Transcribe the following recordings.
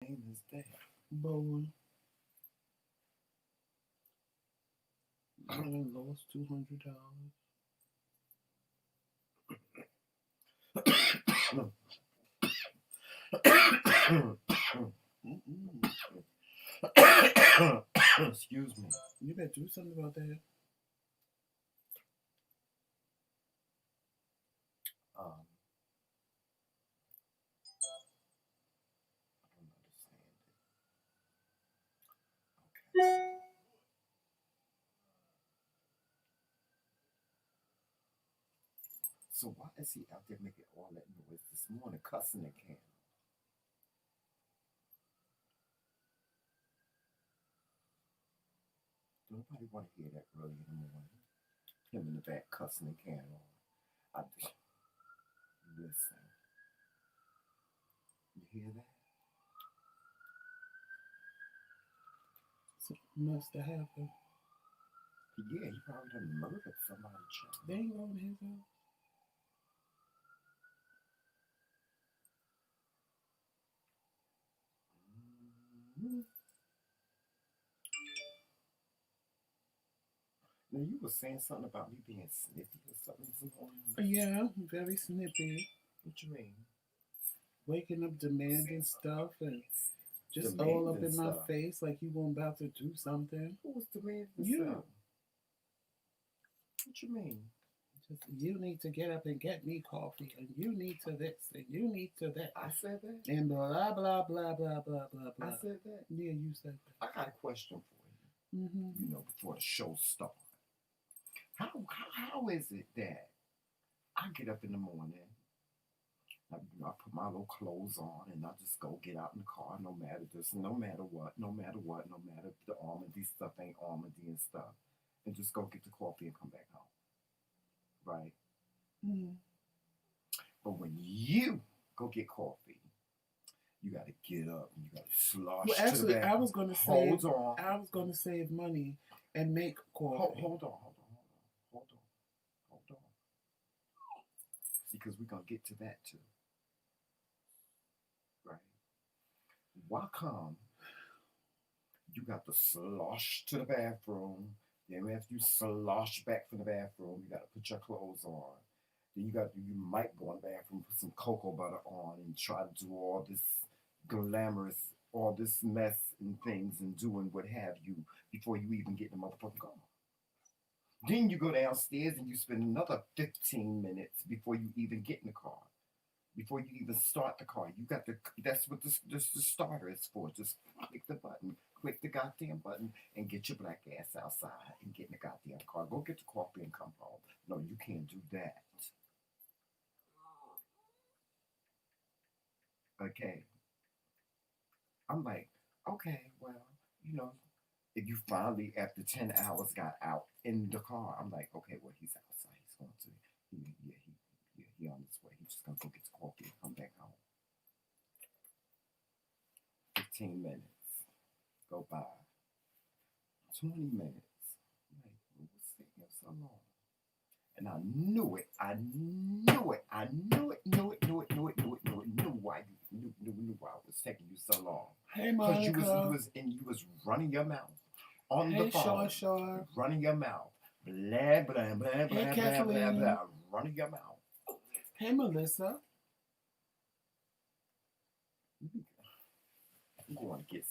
name is that? Bowling. I done lost $200. Excuse me. You better do something about that. Um, I don't understand it. Okay. So why is he out there making all that noise this morning, cussing at Cam? Nobody want to hear that early in the morning. Him in the back cussing at Cam. I just listen. You hear that? Something must have happened. Yeah, he probably done murdered somebody. They ain't going to his house. Mm-hmm. Now you were saying something about me being snippy or something this morning. Yeah, very snippy. What you mean? Waking up demanding stuff and just all up Demanding in my stuff. face like you were about to do something. Who was demanding You. stuff? What you mean? Just, you need to get up and get me coffee, and you need to this, and you need to that. I said that? And blah, blah, blah, blah, blah, blah, blah. I said that? Yeah, you said that. I got a question for you. Mm-hmm. You know, before the show starts. How is it that I get up in the morning, I put my little clothes on, and I just go get out in the car, no matter what, no matter if the Almondy stuff ain't Almondy and stuff, and just go get the coffee and come back home. Right? Mm-hmm. But when you go get coffee, you got to get up and you got to slosh. Well, actually, to the back. I was going to say, hold on. I was going to save money and make coffee. Hold on. See, because we're going to get to that too. Right? Why come you got to slosh to the bathroom? Then after you slosh back from the bathroom, you got to put your clothes on. Then you might go in the bathroom, put some cocoa butter on, and try to do all this glamorous, all this mess and things and doing what have you before you even get in the motherfucking car. Then you go downstairs and you spend another 15 minutes before you even get in the car. Before you even start the car. That's what the starter is for. Just click the goddamn button and get your black ass outside and get in the goddamn car. Go get the coffee and come home. No, you can't do that. Okay. I'm like, okay, well, if you finally, after 10 hours, got out in the car, I'm like, okay, well, he's outside. He's going to, he on his way. He's just going to go get the coffee and come back home. 15 minutes go by. 20 minutes. I'm like, what's taking so long? And I knew it. I knew why it was taking you so long. Hey, Monica. Because you was running your mouth on the phone. Hey, running your mouth. Blah, blah, blah, blah, blah, blah, blah. Running your mouth. Hey, Melissa. I'm going to get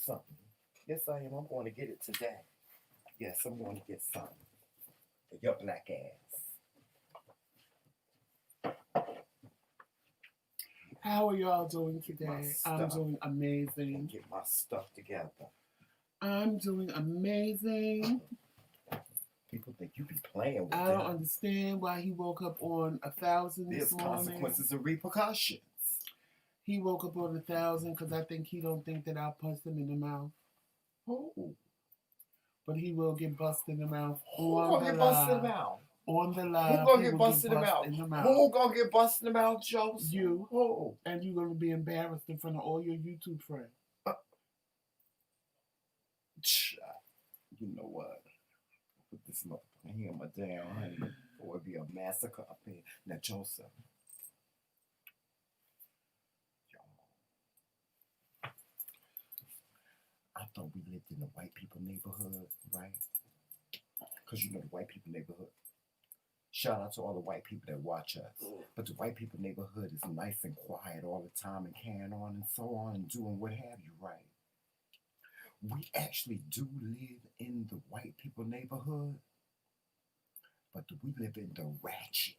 something. Yes, I am. I'm going to get it today. Yes, I'm going to get something for your black ass. How are y'all doing today? I'm doing amazing. Get my stuff together. I'm doing amazing. People think you be playing with I don't understand why he woke up on 1,000 this morning. There's consequences and repercussions. He woke up on 1,000 because I think he don't think that I'll punch him in the mouth. Oh. But he will get busted in the mouth. Who gonna get busted in the mouth? On the live. Who gonna get busted in the mouth? Who gonna get busted in the mouth, Joseph? You. Who? And you're gonna be embarrassed in front of all your YouTube friends. You know what? Put this motherfucking hammer down, honey, or it'll be a massacre up here. Now, Joseph, thought we lived in the white people neighborhood, right? Because you know the white people neighborhood. Shout out to all the white people that watch us. But the white people neighborhood is nice and quiet all the time and carrying on and so on and doing what have you, right? We actually do live in the white people neighborhood, but we live in the ratchet.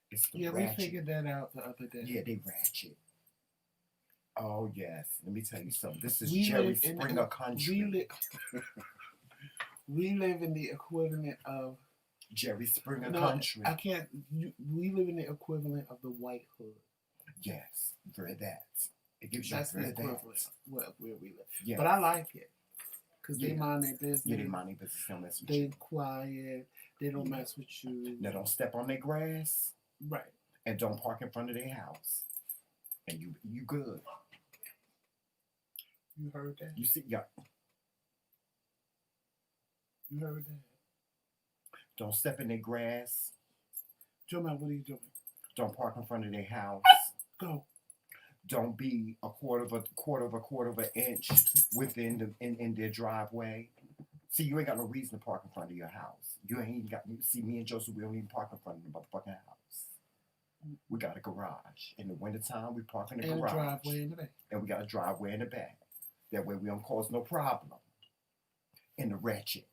It's the ratchet. We figured that out the other day. Yeah, they ratchet. Oh, yes. Let me tell you something. This is Jerry Springer country. We live in the equivalent of... Jerry Springer country. I can't... we live in the equivalent of the white hood. Yes, for that. It gives you That's the equivalent where we live. Yes. But I like it. Because they mind their business. Yeah, they mind their business. Don't mess with you. you. They quiet. They don't mess with you. Now, don't step on their grass. Right. And don't park in front of their house. And you good. You heard that? You see, yeah. You heard that? Don't step in their grass. Joman, what are you doing? Don't park in front of their house. Go. Don't be a quarter of an inch within in their driveway. See, you ain't got no reason to park in front of your house. You ain't even got. See, me and Joseph, we don't even park in front of the motherfucking house. We got a garage. In the wintertime, we park in the garage. And a driveway in the back. And we got a driveway in the back. That way we don't cause no problem. In the ratchet.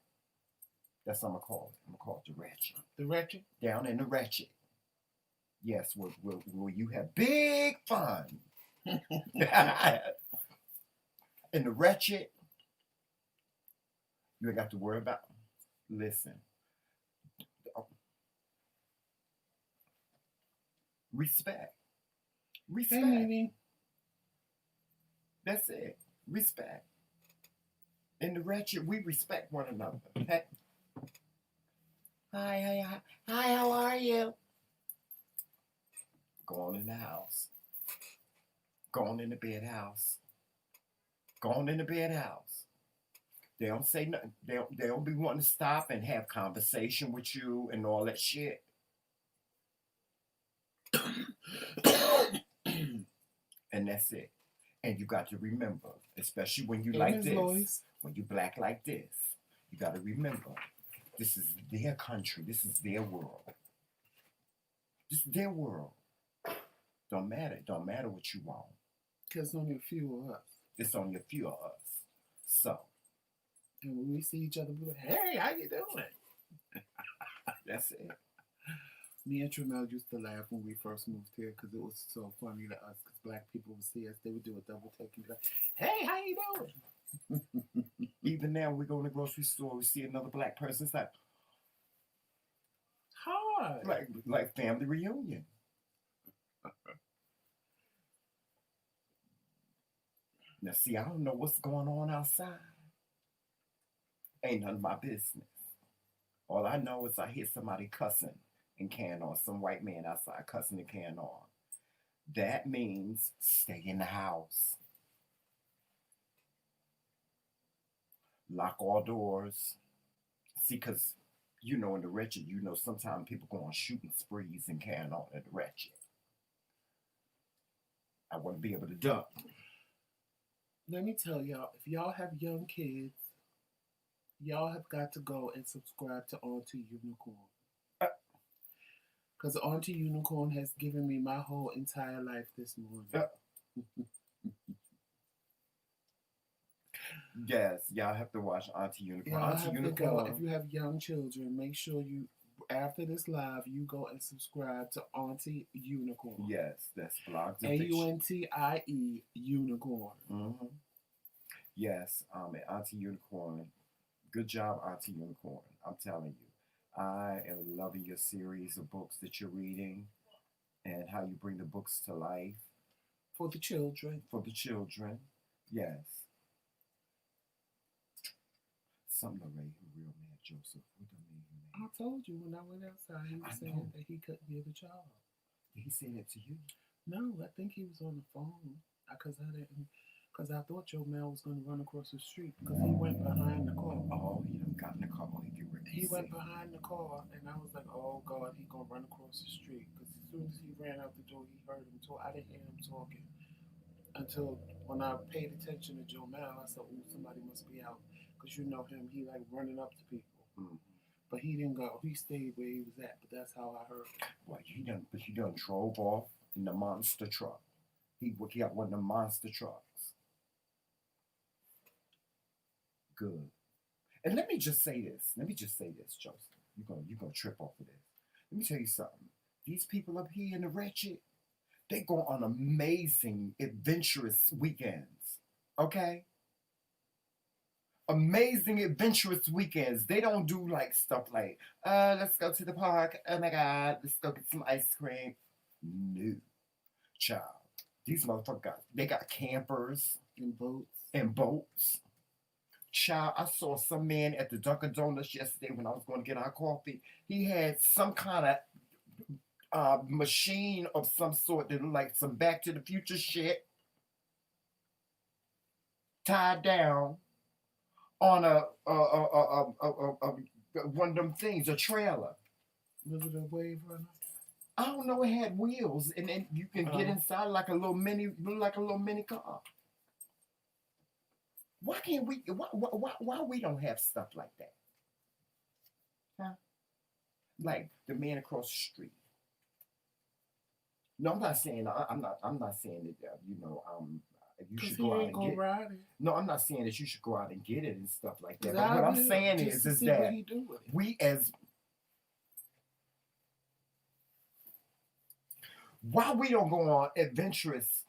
That's what I'm going to call it. I'm going to call it the ratchet. The ratchet? Down in the ratchet. Yes, where you have big fun. In the ratchet, you ain't got to worry about. Listen. Respect. Respect. Hey, that's it. Respect. In the ratchet, we respect one another. Hey. Hi, how are you? Go on in the house. Go on in the bed house. Go on in the bed house. They don't say nothing. They don't be wanting to stop and have conversation with you and all that shit. And that's it. And you got to remember, especially when you like this, when you black like this, you got to remember, this is their country. This is their world. This is their world. Don't matter. Don't matter what you want. Because it's only a few of us. It's only a few of us. So. And when we see each other, we're like, hey, how you doing? That's it. Me and Tramel used to laugh when we first moved here because it was so funny to us because black people would see us. They would do a double take and be like, hey, how you doing? Even now, we go in the grocery store, we see another black person. It's like, hi. Like family reunion. Now, see, I don't know what's going on outside. Ain't none of my business. All I know is I hear somebody cussing and can on, some white man outside cussing and can on. That means stay in the house. Lock all doors. See, because, you know, in the wretched, you know, sometimes people go on shooting sprees and can on in the wretched. I want to be able to duck. Let me tell y'all, if y'all have young kids, y'all have got to go and subscribe to Auntie Unicorn. Because Auntie Unicorn has given me my whole entire life this morning. Yes, y'all have to watch Auntie Unicorn. Y'all Auntie have Unicorn. To go. If you have young children, make sure you, after this live, you go and subscribe to Auntie Unicorn. Yes, that's Blogs and Fiction. AUNTIE Unicorn. Mm-hmm. Yes, Auntie Unicorn. Good job, Auntie Unicorn. I'm telling you. I am loving your series of books that you're reading and how you bring the books to life. For the children. For the children, yes. Something already real mad, Joseph. What do you mean, man? I told you when I went outside, he was saying that he couldn't get a job. Did he say that to you? No, I think he was on the phone. Because I thought your man was going to run across the street because he went behind the car. Oh, he done got in the car. He went behind the car, and I was like, oh, God, he going to run across the street. Because as soon as he ran out the door, he heard him talk. I didn't hear him talking. until when I paid attention to Joe Mal, I said, "Ooh, somebody must be out," because you know him. He like running up to people. Mm. But he didn't go. He stayed where he was at. But that's how I heard. Well, he done drove off in the monster truck. He got one of the monster trucks. Good. And let me just say this, Joseph. You're gonna trip off of this. Let me tell you something. These people up here in the wretched, they go on amazing, adventurous weekends. Okay? Amazing, adventurous weekends. They don't do like stuff like, let's go to the park. Oh my God, let's go get some ice cream. No. Child. These motherfuckers, they got campers and boats. Child, I saw some man at the Dunkin' Donuts yesterday when I was going to get our coffee. He had some kind of machine of some sort that looked like some Back to the Future shit tied down on a one of them things, a trailer. Was it a wave runner? I don't know. It had wheels, and then you can get inside like a little mini car. Why can't we? Why we don't have stuff like that? Huh? Like the man across the street. No, I'm not saying. I'm not saying that. You should go out and get it. No, I'm not saying that you should go out and get it and stuff like that. But what I'm saying is that we as why we don't go on adventurous.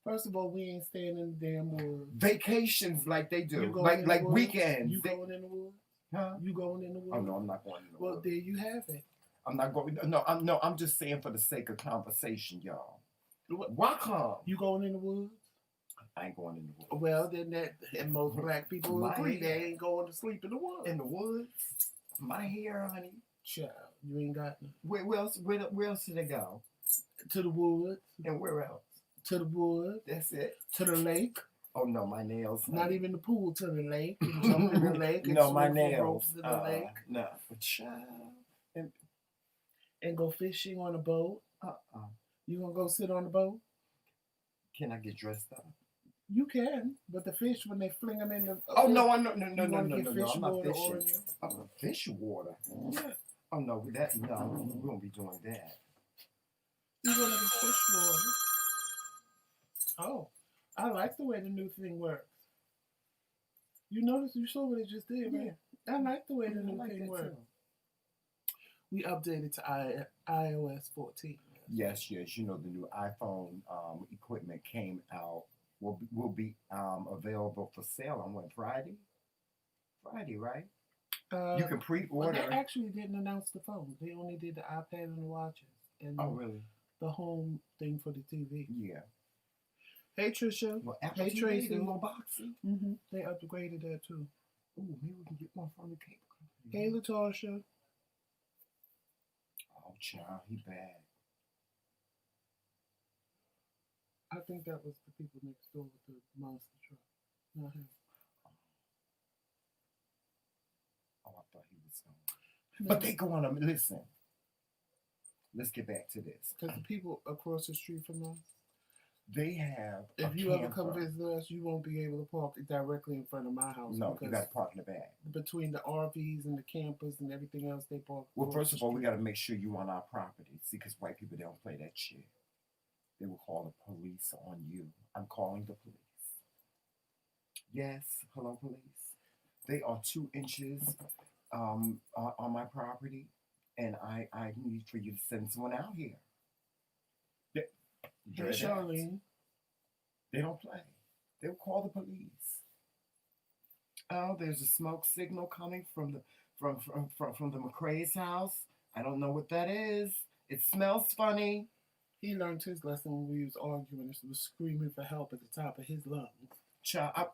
First of all, we ain't staying in the damn woods. Vacations like they do, like weekends. You going in the woods? Huh? You going in the woods? Oh no, I'm not going in the woods. Well, there you have it. I'm not going. No, I'm just saying for the sake of conversation, y'all. Why come? You going in the woods? I ain't going in the woods. Well, then and most black people agree they ain't going to sleep in the woods. In the woods? My hair, honey. Child, you ain't got nothing. Where else did they go? To the woods. And where else? To the woods. That's it. To the lake. Oh no, my nails. Not even the pool. To the lake. You can jump in the lake. No, my nails. To the lake. No, child. And go fishing on a boat. You gonna go sit on the boat? Can I get dressed up? You can, but the fish when they fling them in the. Oh no! No! I'm not fishing. Fish water. Yeah. Oh no! We won't be doing that. You gonna get fish water? Oh, I like the way the new thing works. You noticed? You saw what it just did, right? Yeah. I like the way the new thing works. We updated to iOS 14. Yes. You know the new iPhone equipment came out. Will be available for sale on what, Friday? Friday, right? You can pre-order. They actually didn't announce the phone. They only did the iPad and the watches. And really? The home thing for the TV. Yeah. Hey Trisha. Well, hey Tracy. A little boxy. Mm-hmm. They upgraded that too. Ooh, maybe we can get one from the cable company. Hey Latasha. Oh, child, he bad. I think that was the people next door with the monster truck. Not him. Oh, I thought he was going. But they go on. Listen. Let's get back to this. Because the people across the street from us, they have. If you ever come visit us, you won't be able to park directly in front of my house. No, you got to park in the back. Between the RVs and the campers and everything else, they park. Well, first of all, we got to make sure you on our property. See, because white people, they don't play that shit. They will call the police on you. I'm calling the police. Yes, hello, police. They are 2 inches on my property, and I need for you to send someone out here. Hey, Charlene. They don't play. They'll call the police. Oh, there's a smoke signal coming from the McRae's house. I don't know what that is. It smells funny. He learned his lesson when we was arguing and was screaming for help at the top of his lungs. Child,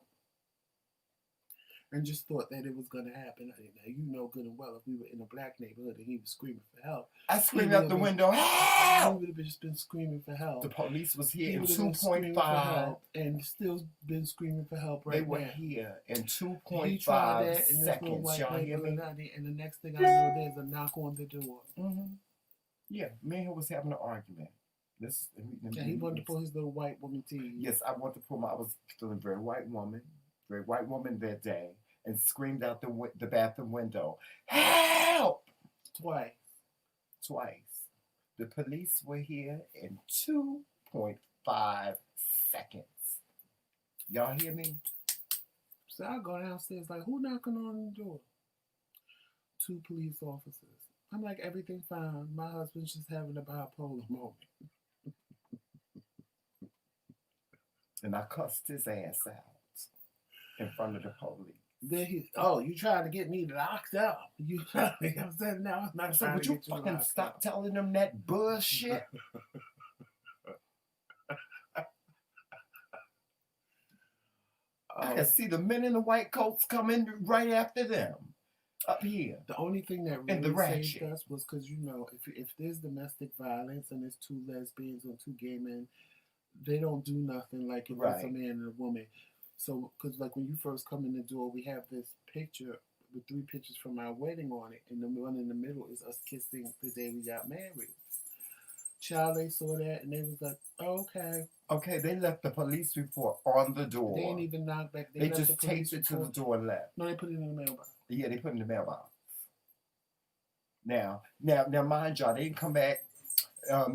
and just thought that it was going to happen. Now, you know good and well if we were in a black neighborhood and he was screaming for help. I screamed out the window, help! He would have just been screaming for help. The police was here in 2.5. And still been screaming for help right now. They were here in 2.5 seconds. Y'all hear me? And the next thing I know, there's a knock on the door. Mm-hmm. Yeah, me and him was having an argument. And he wanted to pull his little white woman teeth. Yes, I wanted to pull I was feeling very white woman that day, and screamed out the bathroom window, "Help!" Twice. The police were here in 2.5 seconds. Y'all hear me? So I go downstairs like, who knocking on the door? 2 police officers. I'm like, everything fine. My husband's just having a bipolar moment. And I cussed his ass out in front of the police. Then you trying to get me locked up? You trying to get upset now? I'm not trying to get you fucking locked stop up. telling them that bullshit. I can see the men in the white coats coming right after them up here. The only thing that really saved us was because, if there's domestic violence and there's 2 lesbians or 2 gay men, they don't do nothing like if it's a man and a woman. So, because like when you first come in the door, we have this picture with 3 pictures from our wedding on it, and the one in the middle is us kissing the day we got married. Child, they saw that and they was like, okay. Okay, they left the police report on the door. They didn't even knock back. They just taped it to the door and left. No, they put it in the mailbox. Yeah, they put it in the mailbox. Now, mind y'all, they didn't come back.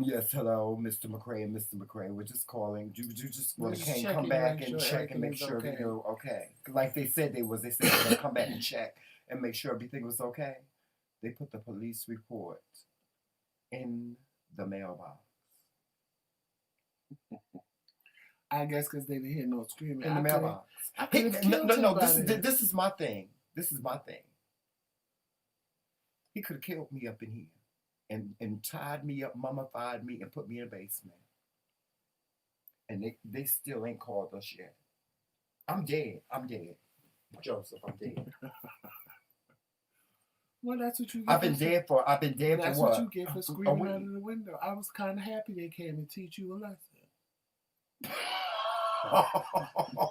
Yes, hello, Mr. McRae and Mr. McRae. We're just calling. You just can't come back and check and make sure everything was okay. Like they said they was. They said they were going to come back and check and make sure everything was okay. They put the police report in the mailbox. I guess because they didn't hear no screaming. In the mailbox. No, this is my thing. He could have killed me up in here. And tied me up, mummified me, and put me in a basement. And they still ain't called us yet. I'm dead. Joseph, I'm dead. Well, that's what you get. I've been dead for what? That's what you get for screaming out of the window. I was kind of happy they came to teach you a lesson.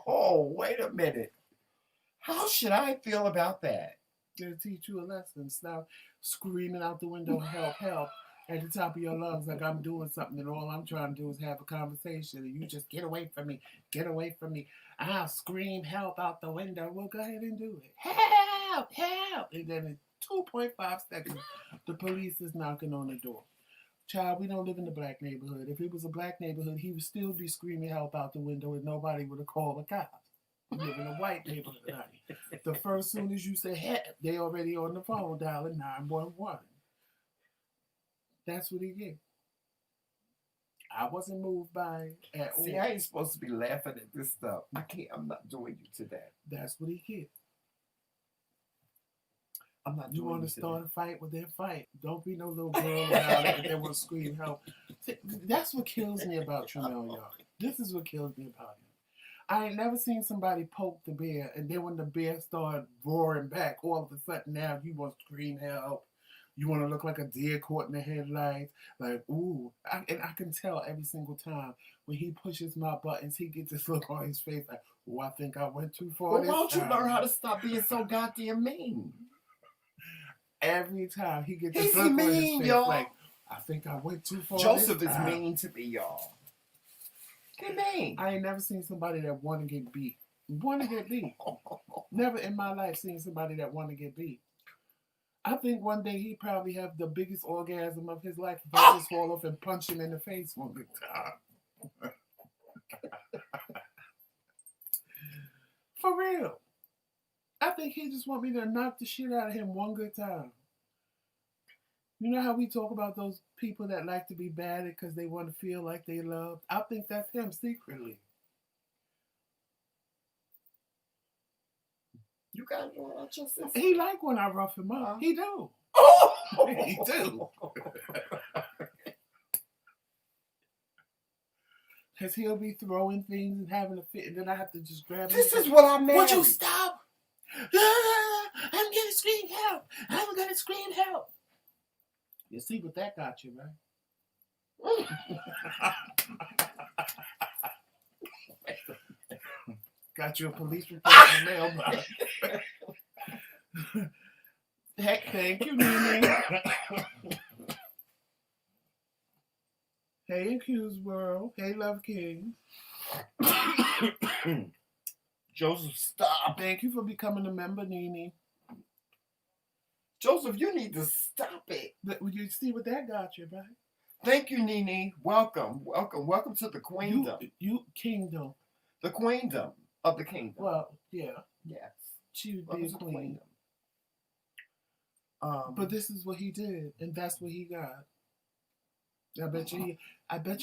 Oh, wait a minute. How should I feel about that? They'll teach you a lesson. Stop screaming out the window, help, help, at the top of your lungs like I'm doing something and all I'm trying to do is have a conversation and you just get away from me. I'll scream help out the window. Well, go ahead and do it. Help, help. And then in 2.5 seconds, the police is knocking on the door. Child, we don't live in the black neighborhood. If it was a black neighborhood, he would still be screaming help out the window and nobody would have called the cops. We live in a white neighborhood, honey. The first soon as you say help, they already on the phone dialing 911. That's what he did. I wasn't moved by it at all. See, I ain't supposed to be laughing at this stuff. I'm not doing you to that. That's what he did. I'm not doing you want to start a fight with their fight. Don't be no little girl around it and they want to scream help. That's what kills me about Tremel, y'all. This is what kills me about him. I ain't never seen somebody poke the bear, and then when the bear started roaring back, all of a sudden now you want to scream help. You want to look like a deer caught in the headlights. Like, ooh. And I can tell every single time when he pushes my buttons, he gets this look on his face like, oh, I think I went too far. Well, why don't you learn how to stop being so goddamn mean? Every time he gets this look on his face y'all. Like, I think I went too far. Joseph is mean to me, y'all. Get mean. I ain't never seen somebody that want to get beat. Never in my life seen somebody that want to get beat. I think one day he probably have the biggest orgasm of his life if I just fall off and punch him in the face one good time. For real. I think he just want me to knock the shit out of him one good time. You know how we talk about those people that like to be bad because they want to feel like they loved? I think that's him secretly. You got to watch yourself. He like when I rough him up. He do. Oh! He do. Because he'll be throwing things and having a fit, and then I have to just grab him. This is what I meant. Would you stop? I'm going to scream help. I'm going to scream help. You see what that got you, right? Got you a police report in the mailbox. Heck, thank you, Nene. Hey, in Q's world. Hey, Love King. Joseph, stop. Thank you for becoming a member, Nene. Joseph, you need to stop it. You see what that got you, right? Thank you, Nene. Welcome to the queendom. You kingdom. The queendom of the kingdom. Well, yeah. Yes. She would be a queen. But this is what he did, and that's what he got. I bet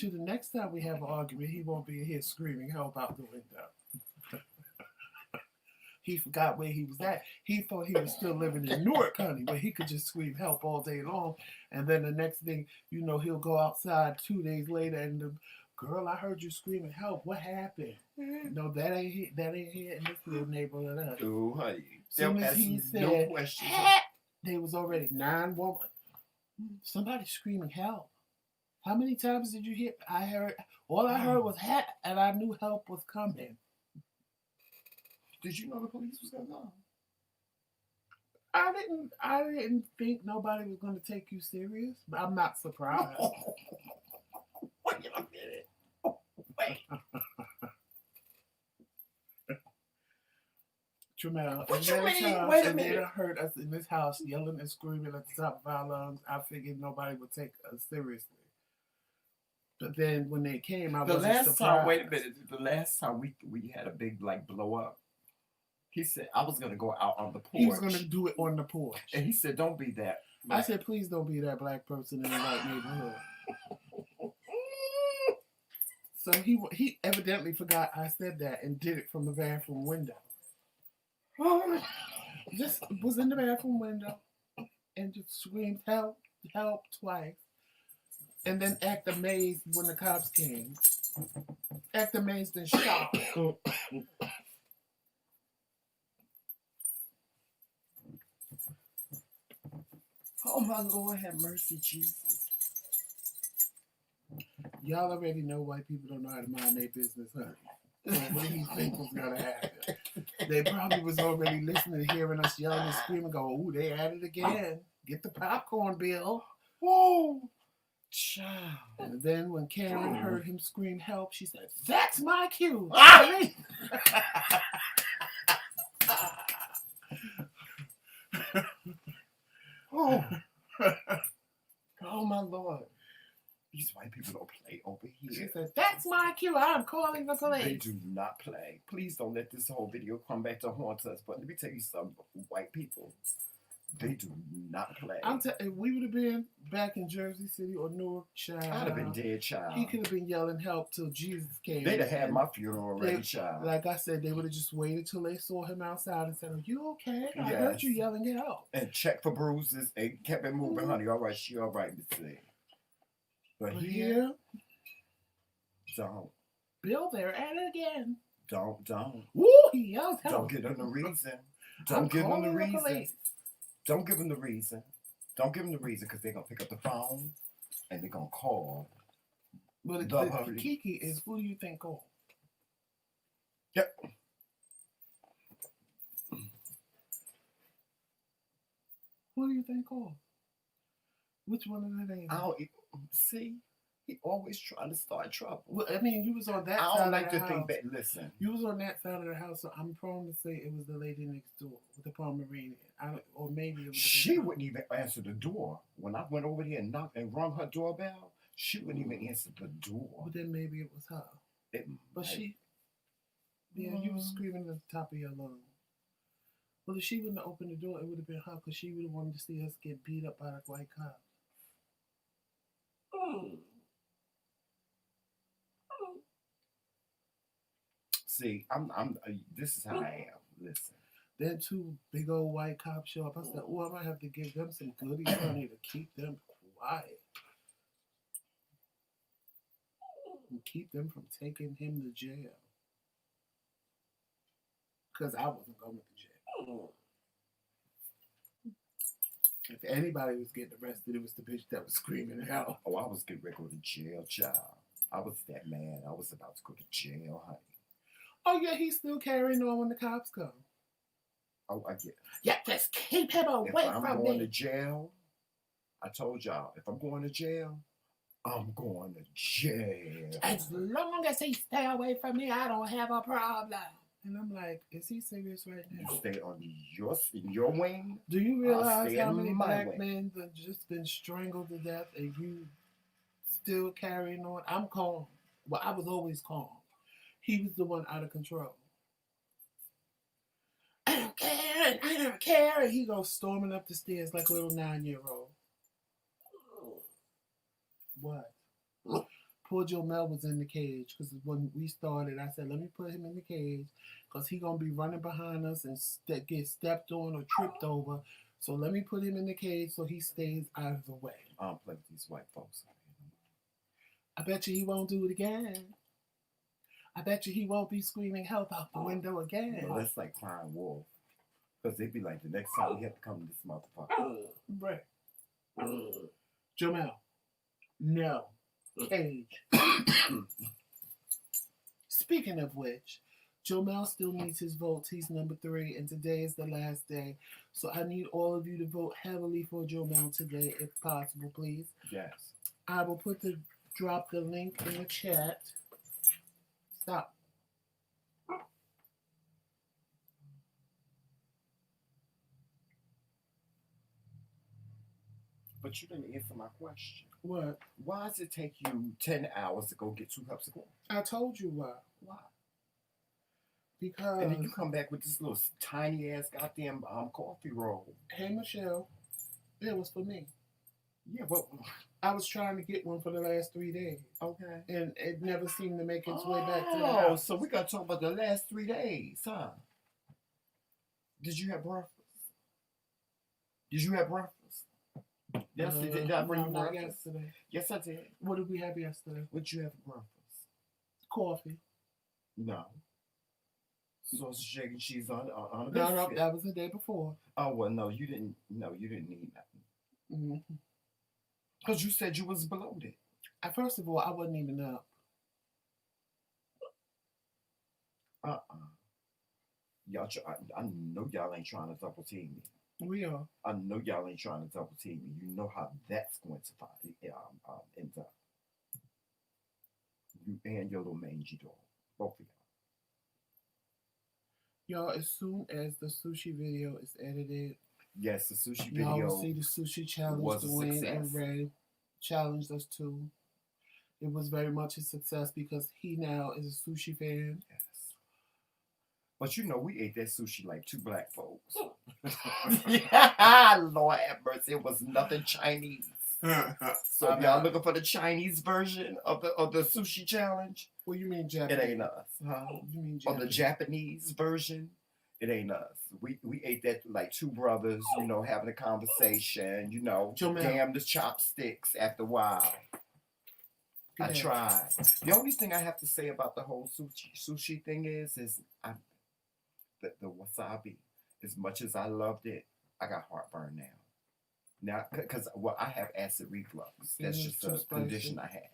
you the next time we have an argument, he won't be here screaming help out the window. He forgot where he was at. He thought he was still living in Newark, honey, where he could just scream help all day long. And then the next thing you know, he'll go outside 2 days later and the girl, I heard you screaming help. What happened? No, that ain't here in this little neighborhood. Oh, honey. Soon as he said, no question. They was already 911. Somebody screaming help. How many times did you hear? All I heard was hat, and I knew help was coming. Did you know the police was gonna come? I didn't think nobody was gonna take you serious, but I'm not surprised. Wait a minute. Wait. Tramel, what you mean? Wait a minute. They heard us in this house yelling and screaming at the top of our lungs. I figured nobody would take us seriously. But then when they came, I wasn't surprised. Wait a minute. The last time we had a big blow up, he said I was gonna go out on the porch. He was gonna do it on the porch, and he said, "Don't be that." I said, "Please don't be that black person in the white neighborhood." So he evidently forgot I said that and did it from the bathroom window. Just was in the bathroom window and just screamed help, help twice. And then act amazed when the cops came. Act amazed and shocked. Oh my Lord, have mercy, Jesus. Y'all already know white people don't know how to mind their business, honey. So what do you think was gonna happen? They probably was already listening, hearing us yelling and screaming, go, "Ooh, they at it again. Get the popcorn, Bill." Whoa. Child. And then when Karen heard him scream help, she said, "That's my cue." Oh my Lord. These white people don't play over here. She said, "That's my cue. I'm calling the police." They do not play. Please don't let this whole video come back to haunt us. But let me tell you something, white people, they do not play. If we would have been back in Jersey City or Newark, child, I'd have been dead, child. He could have been yelling help till Jesus came. They'd have had my funeral already, child. Like I said, they would have just waited till they saw him outside and said, "Are you okay? I heard you yelling help." And checked for bruises and kept it moving, honey. All right, she all right, Miss C. But here, don't. Bill, they're at it again. Don't. Woo, he yelled help. Don't give them the reason. Don't give them the reason. Don't give them the reason. Don't give them the reason because they're going to pick up the phone and they're going to call. But the Kiki is, who do you think called? Yep. Who do you think called? Which one of the names? See, he always trying to start trouble. Well, I mean, you was on that side. I don't like to think that. Listen, you was on that side of the house, so I'm prone to say it was the lady next door with the Pomeranian. Or maybe it was. She wouldn't even answer the door when I went over there and knocked and rung her doorbell. She wouldn't even answer the door. But then maybe it was her. You was screaming at the top of your lungs. Well, if she wouldn't have opened the door, it would have been her because she would have wanted to see us get beat up by the white cops. See, this is how I am. Listen. Then two big old white cops show up. I said, "Oh, I might have to give them some goodies, honey, to keep them quiet and keep them from taking him to jail." Because I wasn't going to jail. If anybody was getting arrested, it was the bitch that was screaming out. Oh, I was getting ready to go to jail, child. I was that man. I was about to go to jail, honey. Oh, yeah, he's still carrying on when the cops come. Oh, I get it. Yeah, just keep him away from me. If I'm going to jail, I told y'all, if I'm going to jail, I'm going to jail. As long as he stay away from me, I don't have a problem. And I'm like, is he serious right now? You stay on in your wing. Do you realize how many black men have just been strangled to death and you still carrying on? I'm calm. Well, I was always calm. He was the one out of control. I don't care. I don't care. And he goes storming up the stairs like a little 9-year-old. What? Poor Jomel was in the cage because when we started, I said, let me put him in the cage because he's going to be running behind us and get stepped on or tripped over. So let me put him in the cage so he stays out of the way. I don't play with these white folks. I bet you he won't do it again. I bet you he won't be screaming help out the window again. No, that's like crying wolf. Because they'd be like, the next time we have to come to this motherfucker. Right. Jomel. No. Cage. Speaking of which, Jomel still needs his votes. He's number 3, and today is the last day. So I need all of you to vote heavily for Jomel today, if possible, please. Yes. I will drop the link in the chat. Stop. But you didn't answer my question. What? Why does it take you 10 hours to go get 2 cups of coffee? I told you why. Why? Because... And then you come back with this little tiny-ass goddamn coffee roll. Hey, Michelle. It was for me. Yeah, but... I was trying to get one for the last 3 days. Okay. And it never seemed to make its way back to the house. Oh, so we got to talk about the last 3 days, huh? Did you have breakfast? Yes, did I bring you breakfast? Yesterday. Yes, I did. What did we have yesterday? What did you have for breakfast? Coffee. No. Sausage, egg, and cheese on a biscuit. No, that was the day before. Oh, well, no, you didn't. No, you didn't need nothing. Because you said you was bloated. First of all, I wasn't even up. Y'all, I know y'all ain't trying to double team me. We are. I know y'all ain't trying to double team me. You know how that's going to end up. You and your little mangy dog. Both of y'all. Y'all, as soon as the sushi video is edited, yes, the sushi video. Y'all will see the sushi challenge. Dwayne and Ray challenged us to. It was very much a success because he now is a sushi fan. Yes. But you know, we ate that sushi like 2 black folks. Lord have mercy, it was nothing Chinese. So if y'all looking for the Chinese version of the sushi challenge, what you mean Japanese? It ain't us, huh? You mean Japanese? Or the Japanese version, it ain't us. We ate that like 2 brothers, you know, having a conversation, you know, damn the chopsticks after a while. I tried. The only thing I have to say about the whole sushi thing is the wasabi. As much as I loved it, I got heartburn now. Now, because I have acid reflux. That's just a condition I had.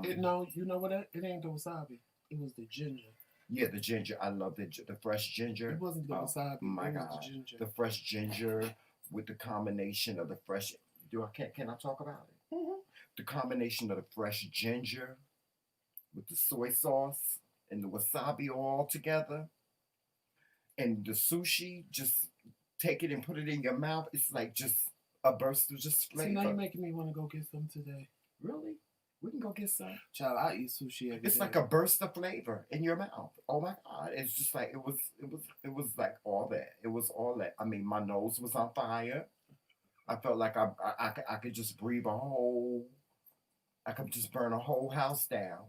You know what? It ain't the wasabi. It was the ginger. Yeah, the ginger. I love the fresh ginger. It wasn't the wasabi. My it God, was the ginger. The fresh ginger with the combination of the fresh. Can I talk about it? Mm-hmm. The combination of the fresh ginger with the soy sauce and the wasabi all together, and the sushi, just take it and put it in your mouth. It's like just a burst of just flavor. See, now you're making me want to go get some today. Really? We can go get some. Child, I eat sushi every day. It's like a burst of flavor in your mouth. Oh my God! It's just like it was like all that. It was all that. I mean, my nose was on fire. I felt like I could just breathe I could just burn a whole house down.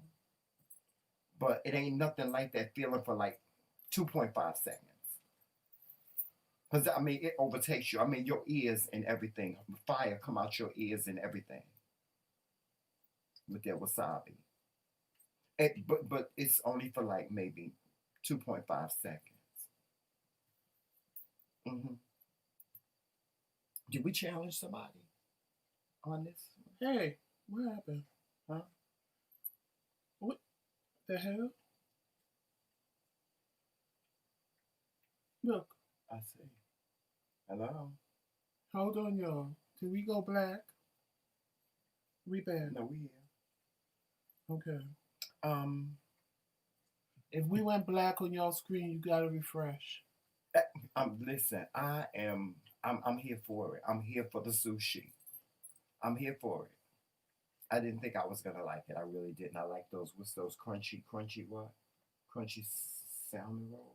But it ain't nothing like that feeling for like 2.5 seconds. Because, I mean, it overtakes you. I mean, your ears and everything. Fire come out your ears and everything. With that wasabi. But it's only for like maybe 2.5 seconds. Mm-hmm. Did we challenge somebody on this? Hey, what happened? Huh? What the hell? Look. I see. Hello? Hold on, y'all. Did we go black? We bad. No, we here. Okay. If we went black on y'all screen, you gotta refresh. Listen, I'm here for it. I'm here for the sushi. I'm here for it. I didn't think I was gonna like it. I really didn't. I like what's those crunchy what? Crunchy salmon rolls?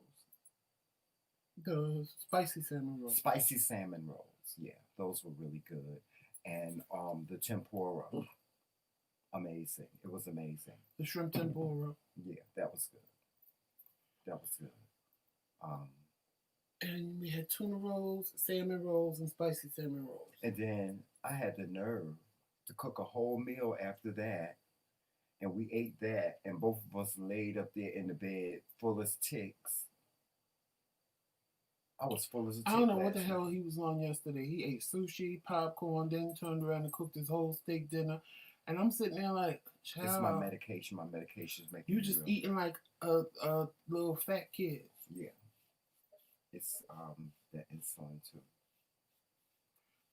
The spicy salmon rolls. Spicy salmon rolls. Yeah, those were really good. And the tempura. Amazing. It was amazing. The shrimp tempura. Yeah, that was good. That was good. And we had tuna rolls, salmon rolls, and spicy salmon rolls. And then I had the nerve to cook a whole meal after that. And we ate that, and both of us laid up there in the bed full as ticks. I was full as a tick. I don't know what the hell he was on yesterday. He ate sushi, popcorn, then turned around and cooked his whole steak dinner. And I'm sitting there like, child. It's my medication. My medication's making you just eating like a little fat kid. Yeah. It's that insulin too.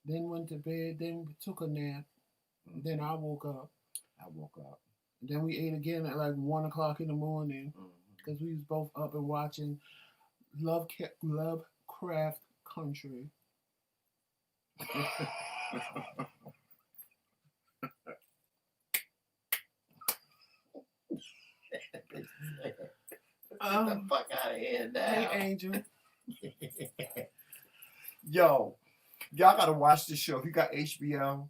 Then went to bed, then took a nap. Mm-hmm. Then I woke up. Then we ate again at like 1 o'clock in the morning because we was both up and watching Lovecraft Country. Get the fuck out of here now. Hey, Angel. Yo, y'all gotta watch this show. If you got HBO,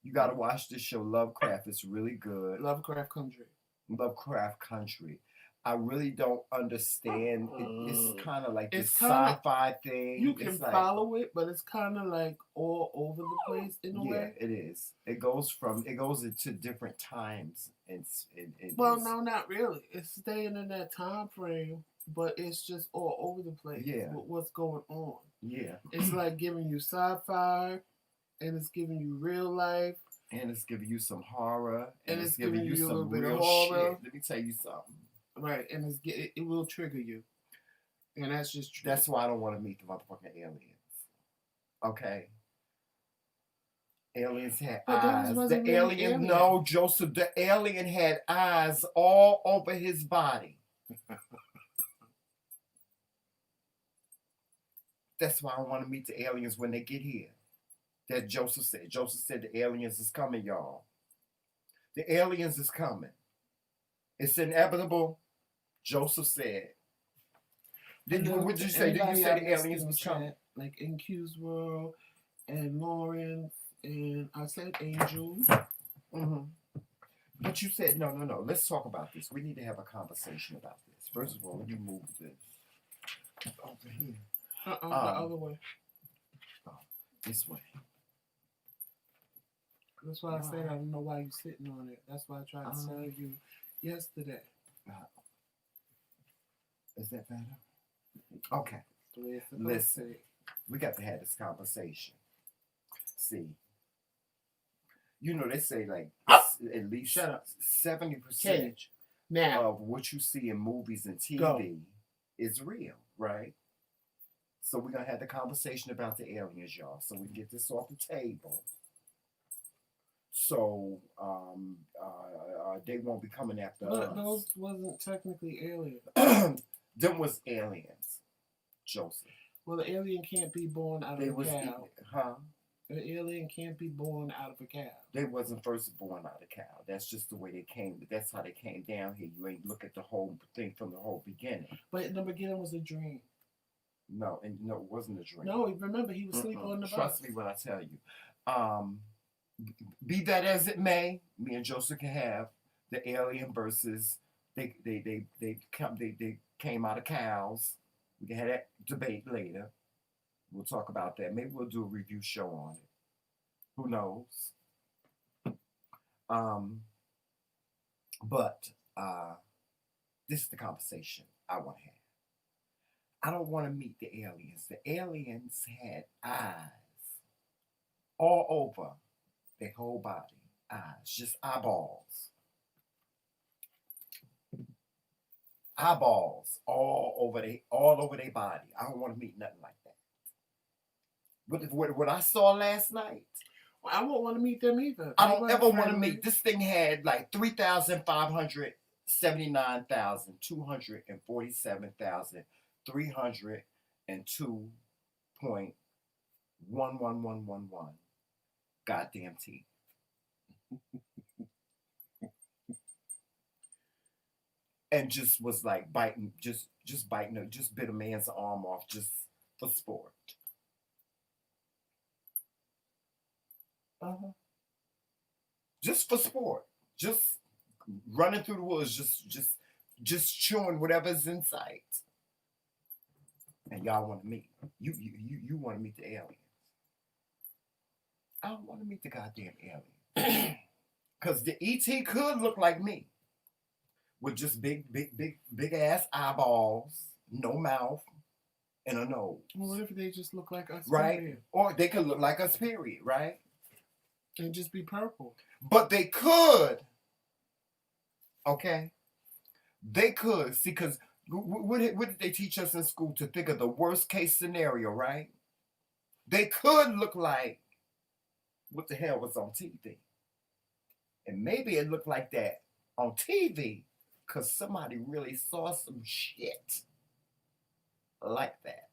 you gotta watch this show, Lovecraft. It's really good. Lovecraft Country. Lovecraft Country. I really don't understand. It's kind of like this sci-fi thing. You can follow it, but it's kind of like all over the place in a way. Yeah, it is. It goes into different times. Well, no, not really. It's staying in that time frame, but it's just all over the place. Yeah, with what's going on. Yeah, it's like giving you sci-fi, and it's giving you real life, and it's giving you some horror, and it's giving you a little bit of horror. Shit. Let me tell you something. Right, and it will trigger you, and that's just true. That's why I don't want to meet the motherfucking aliens. Okay, aliens had eyes. The alien, no, Joseph. The alien had eyes all over his body. That's why I don't want to meet the aliens when they get here. That Joseph said. Joseph said the aliens is coming, y'all. The aliens is coming. It's inevitable. Joseph said. What did you say? Did you say the aliens was coming? Like in Q's World and Lauren and I said Angel. Mm-hmm. But you said no. Let's talk about this. We need to have a conversation about this. First of all, let me move this over here. The other way. Oh, this way. That's why I said I don't know why you're sitting on it. That's why I tried to tell you yesterday. Is that better? Okay. Listen, we got to have this conversation. See, they say like at least 70% of what you see in movies and TV is real, right? So we're going to have the conversation about the aliens, y'all, so we can get this off the table. So they won't be coming after us. But those wasn't technically aliens. Them was aliens, Joseph. Well, the alien can't be born out of a cow. Huh? The alien can't be born out of a cow. They wasn't first born out of a cow. That's just the way they came. That's how they came down here. You ain't look at the whole thing from the whole beginning. But in the beginning was a dream. No, it wasn't a dream. No, remember he was sleeping on the bus. Trust me when I tell you. Be that as it may, me and Joseph can have the alien versus they came out of cows. We can have that debate later. We'll talk about that. Maybe we'll do a review show on it. Who knows? But this is the conversation I want to have. I don't want to meet the aliens. The aliens had eyes all over their whole body. Eyes, just eyeballs. Eyeballs all over their body. I don't want to meet nothing like that. What I saw last night. Well, I won't want to meet them either. I don't ever want to meet. This thing had like 3,579,247,302.11111 goddamn teeth. And just was like biting, just biting, just bit a man's arm off just for sport. Just for sport. Just running through the woods, just chewing whatever's in sight. And y'all want to meet. You want to meet the aliens. I don't want to meet the goddamn aliens. Because the ET could look like me. With just big ass eyeballs, no mouth, and a nose. Well, what if they just look like us? Right? Period? Or they could look like us, period, right? And just be purple. But they could. Okay? They could. See, because what did they teach us in school? To think of the worst case scenario, right? They could look like what the hell was on TV. And maybe it looked like that on TV because somebody really saw some shit like that.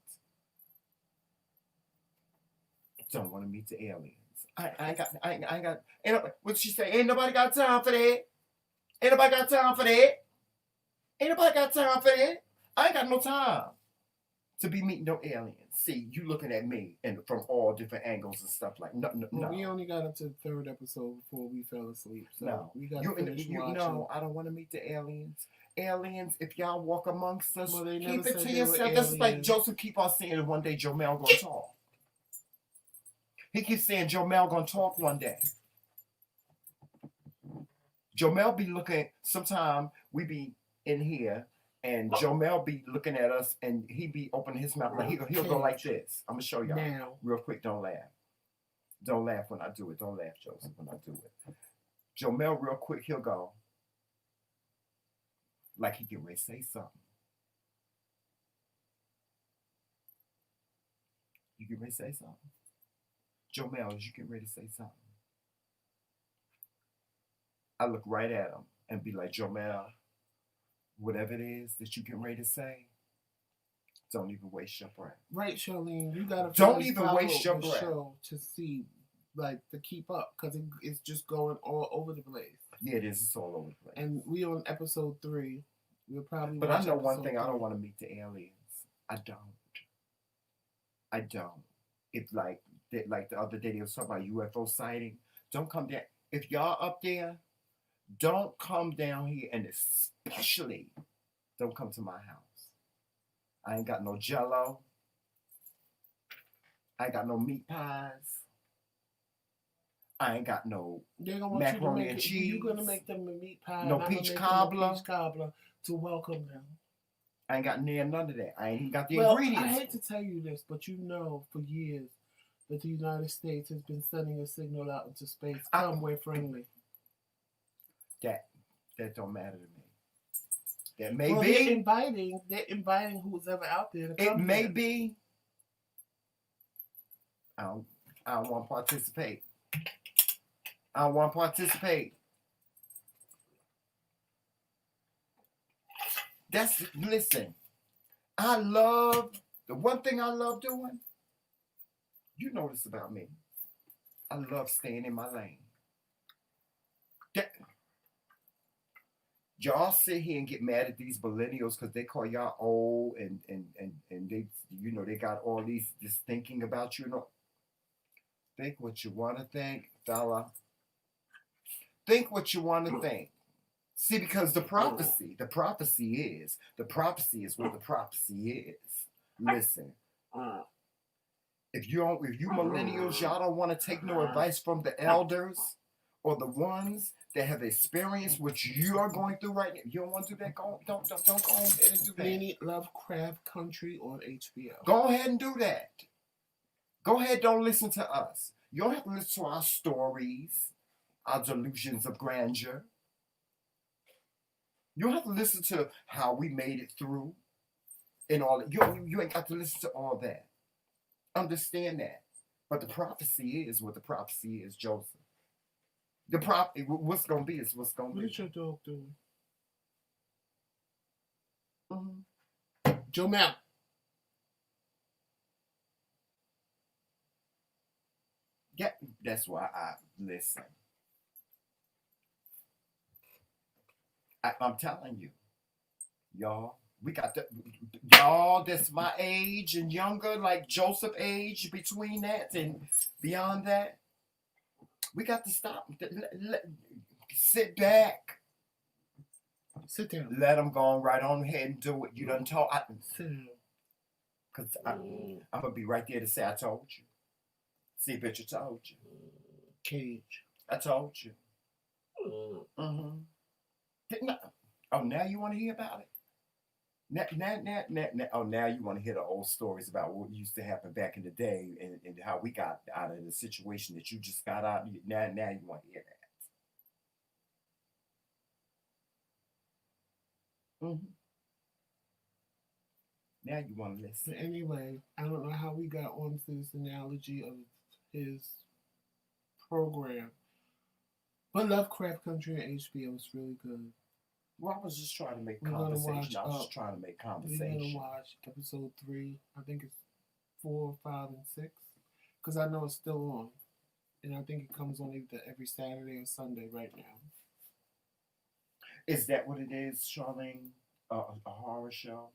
Don't want to meet the aliens. I ain't got, what she say? Ain't nobody got time for that. Ain't nobody got time for that. Ain't nobody got time for that. I ain't got no time to be meeting no aliens. See, you looking at me and from all different angles and stuff like no. Well, we only got up to the third episode before we fell asleep. So no, we got to finish watching. No, I don't want to meet the aliens. Aliens, if y'all walk amongst us, well, keep it to yourself. That's like Joseph keep on saying that one day Jomel gonna talk. He keeps saying Jomel gonna talk one day. Jomel be looking, sometime we be in here and Jomel be looking at us and he be opening his mouth like he'll go like this. I'm gonna show y'all now. Real quick. Don't laugh. Don't laugh when I do it. Don't laugh, Joseph, when I do it. Jomel, real quick, he'll go like he get ready to say something. You get ready to say something? Jomel, you get ready to say something? I look right at him and be like, Jomel, whatever it is that you get ready to say, don't even waste your breath. Right, Charlene, you gotta don't even waste your breath show to see, like, to keep up, because it's just going all over the place. Yeah, it is. It's all over the place. And we on episode 3. We'll probably. But I know one thing: 3. I don't want to meet the aliens. I don't. It's like the other day they was talking about UFO sighting. Don't come down. If y'all up there, don't come down here, and especially don't come to my house. I ain't got no Jello. I ain't got no meat pies. I ain't got no macaroni and cheese. You're gonna make them a meat pie. No peach cobbler. Peach cobbler to welcome them. I ain't got none of that. I ain't even got the ingredients. I hate to tell you this, but you know for years that the United States has been sending a signal out into space. Come, we're friendly. That don't matter to me. That may be. They're inviting who's ever out there to come. It may be. I don't want to participate. I don't want to participate. Listen, the one thing I love doing, you know this about me. I love staying in my lane. Y'all sit here and get mad at these millennials because they call y'all old and they, they got all this thinking about you. Think what you want to think, fella. Think what you want to think. See, because the prophecy is what the prophecy is. Listen, if you millennials, y'all don't want to take no advice from the elders or the ones that have experienced what you are going through right now. You don't want to do that? Don't go ahead and do that. Many Lovecraft Country on HBO. Go ahead and do that. Go ahead, don't listen to us. You don't have to listen to our stories, our delusions of grandeur. You don't have to listen to how we made it through and all that. You ain't got to listen to all that. Understand that. But the prophecy is what the prophecy is, Joseph. What's gonna be is what's gonna be. What is your dog doing? Mm-hmm. Joe Mount. Yeah, that's why I listen. I'm telling you, y'all. We got y'all that's my age and younger, like Joseph age, between that and beyond that. We got to stop. Sit back. Sit down. Let them go right on ahead and do it. You done told. Sit down. Because I'm going to be right there to say I told you. See, bitch, I told you. Cage. I told you. Mm-hmm. Oh, now you want to hear about it? Now you want to hear the old stories about what used to happen back in the day and how we got out of the situation that you just got out. Now you want to hear that. Mm-hmm. Now you want to listen. But anyway, I don't know how we got onto this analogy of his program. But Lovecraft Country on HBO is really good. Well, I was just trying to make conversation. I was just trying to make conversation. We're going to watch episode 3. I think it's 4, 5, and 6. Because I know it's still on. And I think it comes on either every Saturday or Sunday right now. Is that what it is, Charlene? A horror show?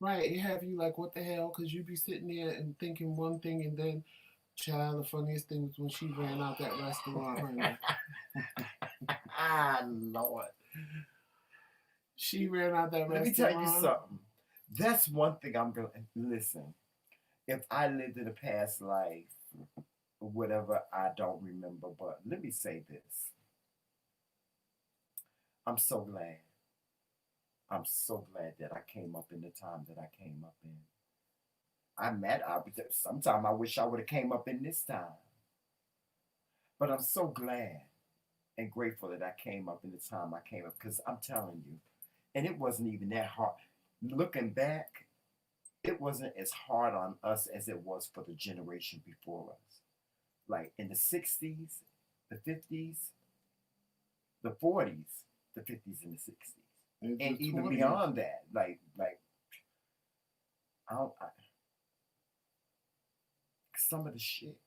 Right. It have you like, what the hell? Because you be sitting there and thinking one thing and then... Child, the funniest thing was when she ran out that restaurant, honey. Lord. She ran out that restaurant. Let me tell you something. That's one thing I'm going to... Listen, if I lived in a past life, or whatever, I don't remember, but let me say this. I'm so glad. I'm so glad that I came up in the time that I came up in. Sometime I wish I would have came up in this time. But I'm so glad and grateful that I came up in the time I came up. Because I'm telling you, and it wasn't even that hard. Looking back, it wasn't as hard on us as it was for the generation before us. Like in the 60s, the 50s, the 40s, the 50s and the 60s. And even 20s. Beyond that, like some of the shit.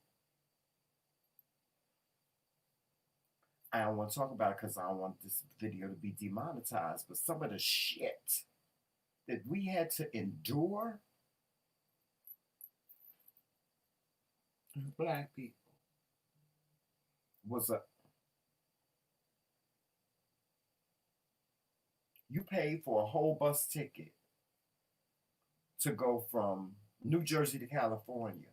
I don't want to talk about it because I don't want this video to be demonetized, but some of the shit that we had to endure. Black people. You paid for a whole bus ticket to go from New Jersey to California.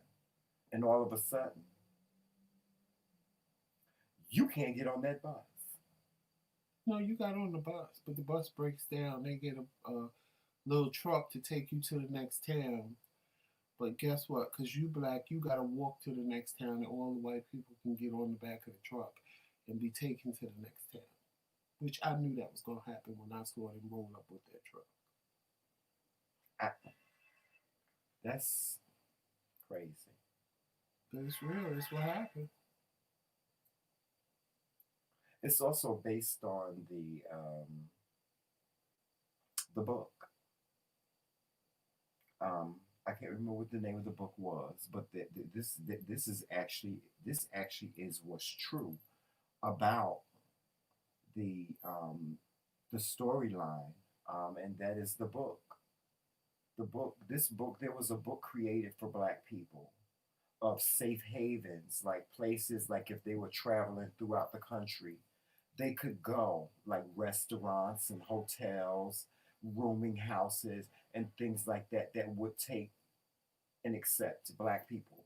And all of a sudden, you can't get on that bus. No, you got on the bus, but the bus breaks down. They get a little truck to take you to the next town. But guess what? Because you black, you got to walk to the next town, and all the white people can get on the back of the truck and be taken to the next town. Which I knew that was going to happen when I saw them roll up with their truck. That's crazy. But it's real. It's what happened. It's also based on the book. I can't remember what the name of the book was, but this actually is what's true about the storyline, and that is the book. There was a book created for Black people of safe havens, like places like if they were traveling throughout the country, they could go, like restaurants and hotels, rooming houses, and things like that would take and accept Black people.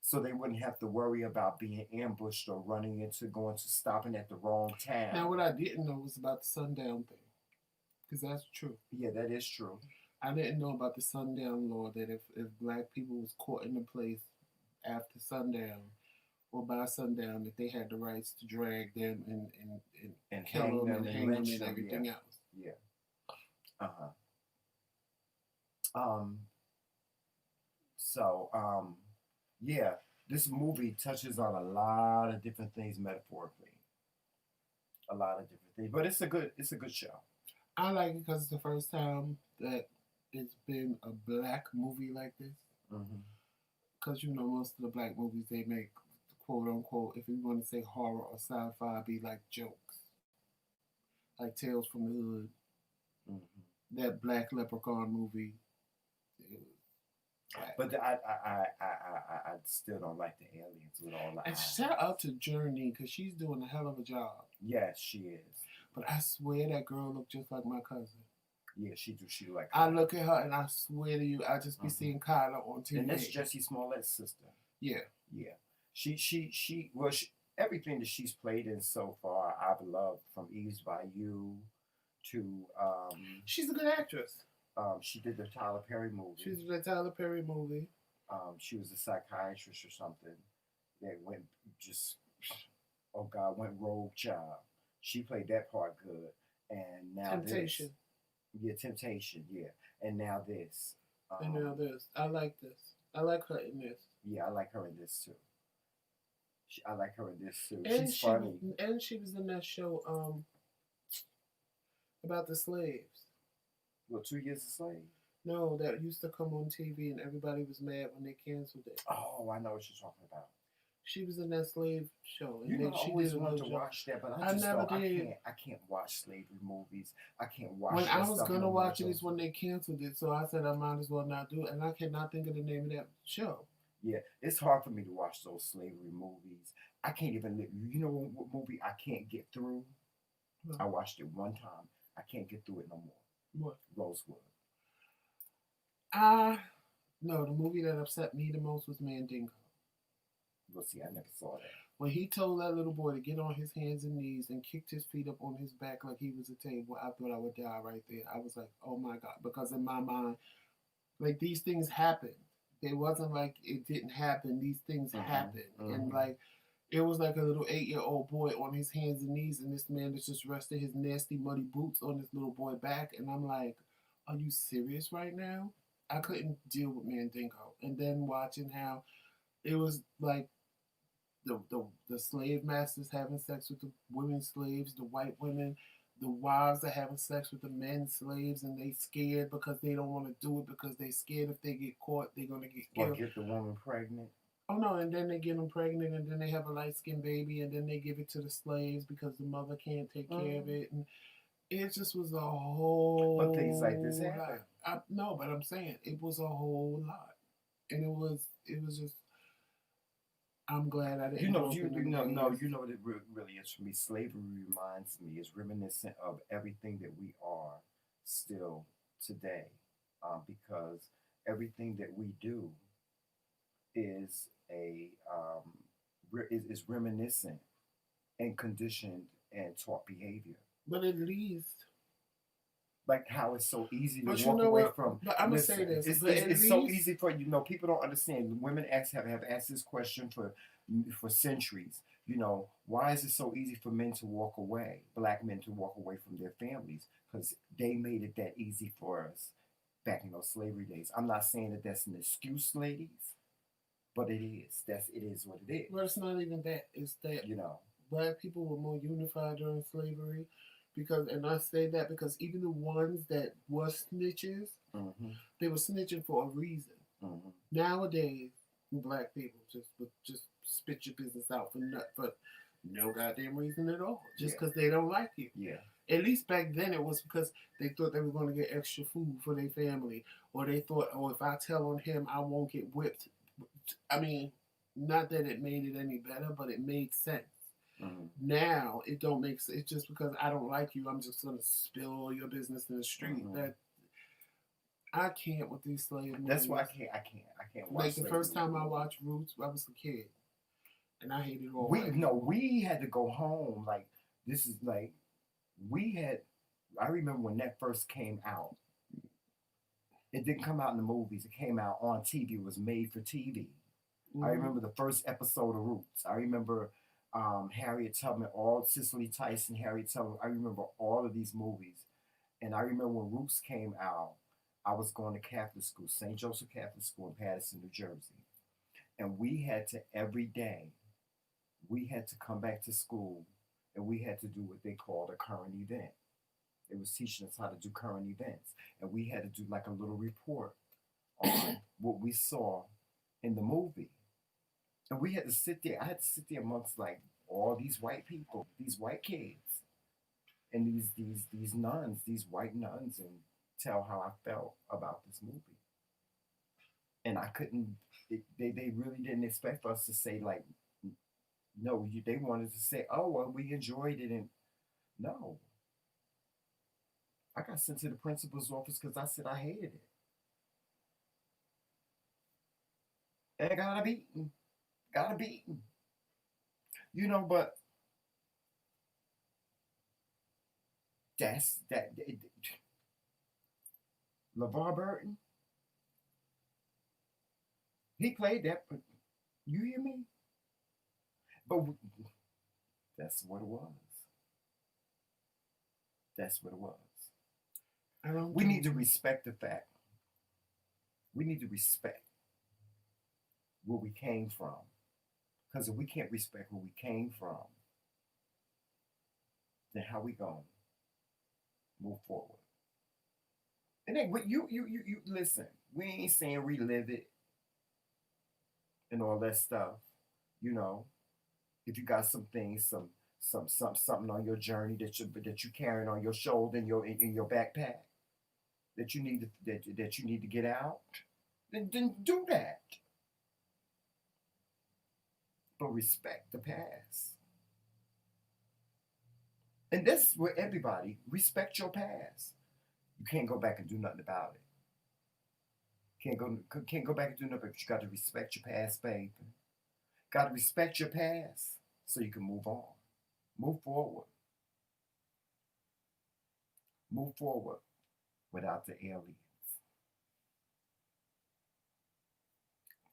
So they wouldn't have to worry about being ambushed or stopping at the wrong town. Now, what I didn't know was about the sundown thing, because that's true. Yeah, that is true. I didn't know about the sundown law, that if Black people was caught in a place after sundown or by sundown, that they had the rights to drag them and kill them and hang them and everything else. Yeah. Um, so yeah, this movie touches on a lot of different things metaphorically, a lot of different things. But it's a good show. I like it because it's the first time that it's been a black movie like this. Hmm. Because you know most of the black movies they make, quote unquote, if you want to say horror or sci-fi, be like jokes, like Tales from the Hood, Hmm. that Black Leprechaun movie. It was black. But I still don't like the aliens with all the And eyes. shout out to Journey because she's doing a hell of a job. Yes, she is. But I swear that girl looked just like my cousin. Yeah, she do. She like. I look at her and I swear to you, I just be Mhm. seeing Kyla on TV. And that's Jesse Smollett's sister. Yeah. Yeah. She well everything that she's played in so far I've loved, from Eve's by You to She's a good actress. she did the Tyler Perry movie. She's in the Tyler Perry movie. She was a psychiatrist or something that went just, oh God, went rogue child. She played that part good. And now Temptation. Yeah, Temptation, yeah. And now this. And now this. I like this. I like her in this. Yeah, I like her in this too. I like her in this too. And She's funny. And she was in that show about the slaves. Well, 2 Years a Slave. No, that used to come on TV and everybody was mad when they canceled it. Oh, I know what you're talking about. She was in that slave show. And You know, then I she always did a wanted good to job. watch that, but I I just never don't. did. I can't watch slavery movies. I can't watch. When that I was stuff gonna no more, watch it so- is when they canceled it, so I said I might as well not do it, and I cannot think of the name of that show. Yeah, it's hard for me to watch those slavery movies. I can't even. You know what movie I can't get through? What? I watched it one time. I can't get through it no more. What? Rosewood. No, the movie that upset me the most was Mandingo. Well, see, I never saw that. When he told that little boy to get on his hands and knees and kicked his feet up on his back like he was a table, I thought I would die right there. I was like, oh my God. Because in my mind, like these things happened. It wasn't like it didn't happen. These things happened. And like, it was like a little 8-year-old boy on his hands and knees, and this man is just resting his nasty, muddy boots on this little boy back. And I'm like, are you serious right now? I couldn't deal with Mandingo. And then watching how it was like the slave masters having sex with the women slaves, the white women, the wives are having sex with the men slaves, and they scared because they don't want to do it because they scared if they get caught, they're going to get Or killed. get the woman pregnant. Oh no, and then they get them pregnant, and then they have a light-skinned baby, and then they give it to the slaves because the mother can't take care of it. And it just was a whole But things like this happen. No, but I'm saying it was a whole lot. And it was just, I'm glad I didn't. You know what it really is for me. Slavery reminds me, is reminiscent of everything that we are still today, because everything that we do is is reminiscent and conditioned and taught behavior. But at least, like how it's so easy to but walk away from. But I'm gonna say this. It's so easy for people don't understand. Women have asked this question for centuries. Why is it so easy for men to walk away, black men to walk away from their families? Because they made it that easy for us back in those slavery days. I'm not saying that that's an excuse, ladies, but it is. It is what it is. Well, it's not even that. It's that black people were more unified during slavery. And I say that because even the ones that were snitches, they were snitching for a reason. Nowadays, black people just spit your business out for no goddamn reason at all, just because they don't like you. Yeah. At least back then, it was because they thought they were going to get extra food for their family, or they thought, oh, if I tell on him, I won't get whipped. I mean, not that it made it any better, but it made sense. Now it don't make sense. It's just because I don't like you, I'm just gonna spill all your business in the street. That I can't with these slave movies. That's why I can't watch. Like the first time I watched Roots, I was a kid, and I hated all. We had to go home. Like this is like we had. I remember when that first came out. It didn't come out in the movies. It came out on TV. It was made for TV. I remember the first episode of Roots. I remember. Harriet Tubman, all Cicely Tyson, Harriet Tubman. I remember all of these movies, and I remember when Roots came out. I was going to Catholic school, St. Joseph Catholic School in Paterson, New Jersey. And we had to, every day, we had to come back to school and we had to do what they called a current event. It was teaching us how to do current events. And we had to do like a little report on what we saw in the movie. And we had to sit there. I had to sit there amongst like all these white people, these white kids, and these nuns, these white nuns, and tell how I felt about this movie. And I couldn't. They really didn't expect us to say like, no. They wanted to say, oh well, we enjoyed it, and no. I got sent to the principal's office because I said I hated it. And I got a beating. Got a beating. You know, but that's that. LeVar Burton, he played that. But you hear me? But that's what it was. That's what it was. We need to respect the fact. We need to respect where we came from. Because if we can't respect where we came from, then how we gonna move forward? And then you listen. We ain't saying relive it and all that stuff. You know, if you got some things, something on your journey that you carrying on your shoulder in your backpack that you need to get out, then do that. But respect the past. And this is where everybody respect your past. You can't go back and do nothing about it. Can't go back and do nothing, but you got to respect your past, baby. Got to respect your past so you can move on. Move forward. Move forward without the aliens.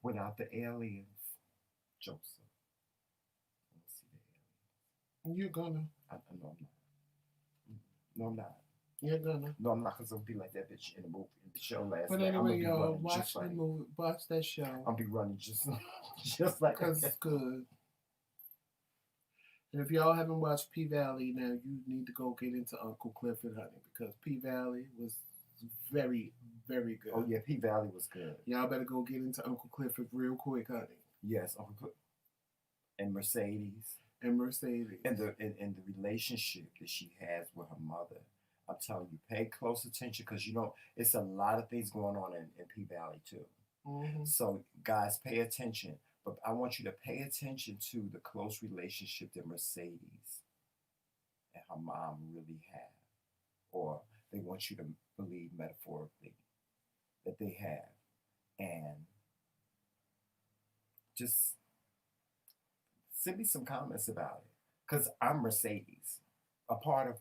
Without the aliens, Joseph. I don't see the aliens. You're gonna. No, I'm not. No, I'm not. You're gonna. No, I'm not, because I'll be like that bitch in the movie, in the show last night. But anyway, y'all, watch the movie, watch that show. I'll be running just like that. Because it's good. And if y'all haven't watched P-Valley, now you need to go get into Uncle Clifford, honey, because P-Valley was very, very good. Oh, yeah, P-Valley was good. Y'all better go get into Uncle Clifford real quick, honey. Yes, Uncle Clifford. And Mercedes. And Mercedes. And the relationship that she has with her mother. I'm telling you, pay close attention, because, you know, it's a lot of things going on in P-Valley, too. Mm-hmm. So, guys, pay attention. But I want you to pay attention to the close relationship that Mercedes and her mom really have. Or they want you to believe metaphorically that they have. And just send me some comments about it. Because I'm Mercedes. A part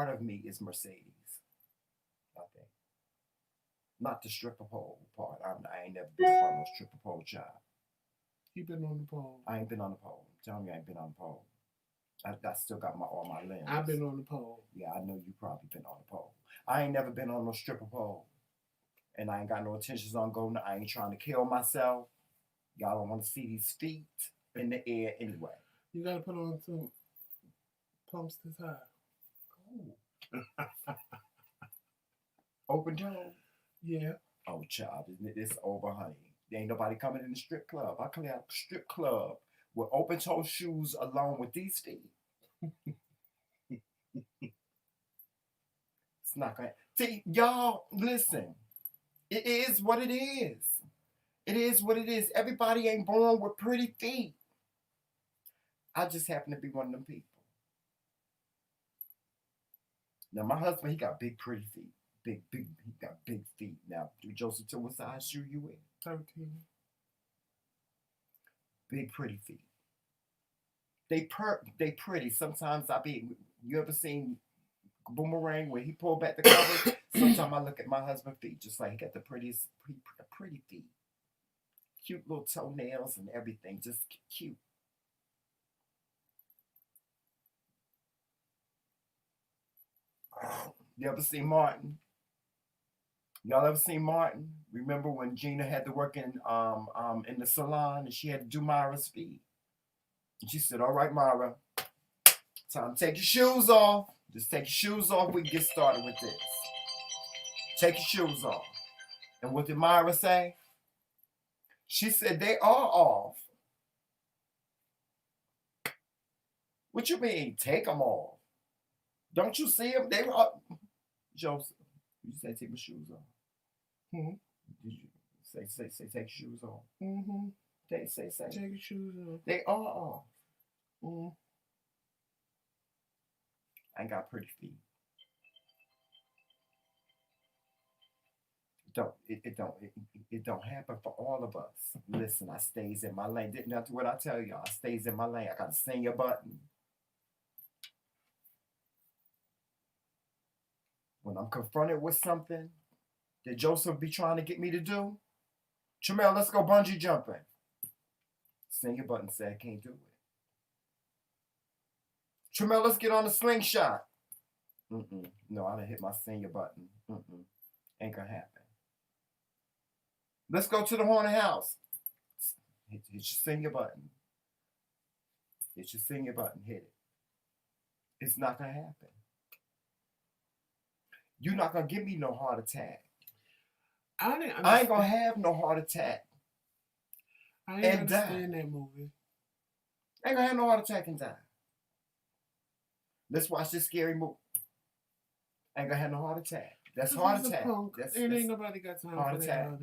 of me is Mercedes, I think. Not the stripper pole part. I ain't never been up on no stripper pole job. You been on the pole. I ain't been on the pole. I'm telling you, I ain't been on the pole. I still got all my limbs. I've been on the pole. Yeah, I know you probably been on the pole. I ain't never been on no stripper pole. And I ain't got no intentions on going. I ain't trying to kill myself. Y'all don't want to see these feet in the air anyway. You got to put on some pumps this high. Oh. Open toe? Yeah. Oh, child, it's over, honey. There ain't nobody coming in the strip club. I clear out the strip club with open toe shoes along with these feet. It's not going to... See, y'all, listen. It is what it is. It is what it is. Everybody ain't born with pretty feet. I just happen to be one of them people. Now, my husband, he got big, pretty feet. He got big feet. Now, Joseph, to what size shoe you in? 13. Big, pretty feet. They pretty. Sometimes you ever seen Boomerang where he pulled back the cover? Sometimes I look at my husband's feet, just like he got the pretty feet. Cute little toenails and everything, just cute. You ever seen Martin? Y'all ever seen Martin? Remember when Gina had to work in the salon and she had to do Myra's feet? And she said, "All right, Myra, time to take your shoes off. Just take your shoes off. We can get started with this. Take your shoes off." And what did Myra say? She said, "They are off." What you mean, take them off? Don't you see them? They were up. Joseph, you say take my shoes off. Hmm? Did you say take your shoes off? Mm-hmm. Say. Take your shoes off. They are off. Mm. I ain't got pretty feet. It don't happen for all of us. Listen, I stays in my lane. Didn't have to what I tell y'all. I stays in my lane. I got a senior button. When I'm confronted with something that Joseph be trying to get me to do, Jamel, let's go bungee jumping. Senior button said I can't do it. Jamel, let's get on the slingshot. No, I done hit my senior button. Ain't gonna happen. Let's go to the haunted house. Hit your senior button. Hit your senior button. Hit it. It's not gonna happen. You're not gonna give me no heart attack. I ain't gonna have no heart attack. I didn't understand that movie. I ain't gonna have no heart attack and die. Let's watch this scary movie. I ain't gonna have no heart attack. That's heart attack. Ain't nobody got time for that.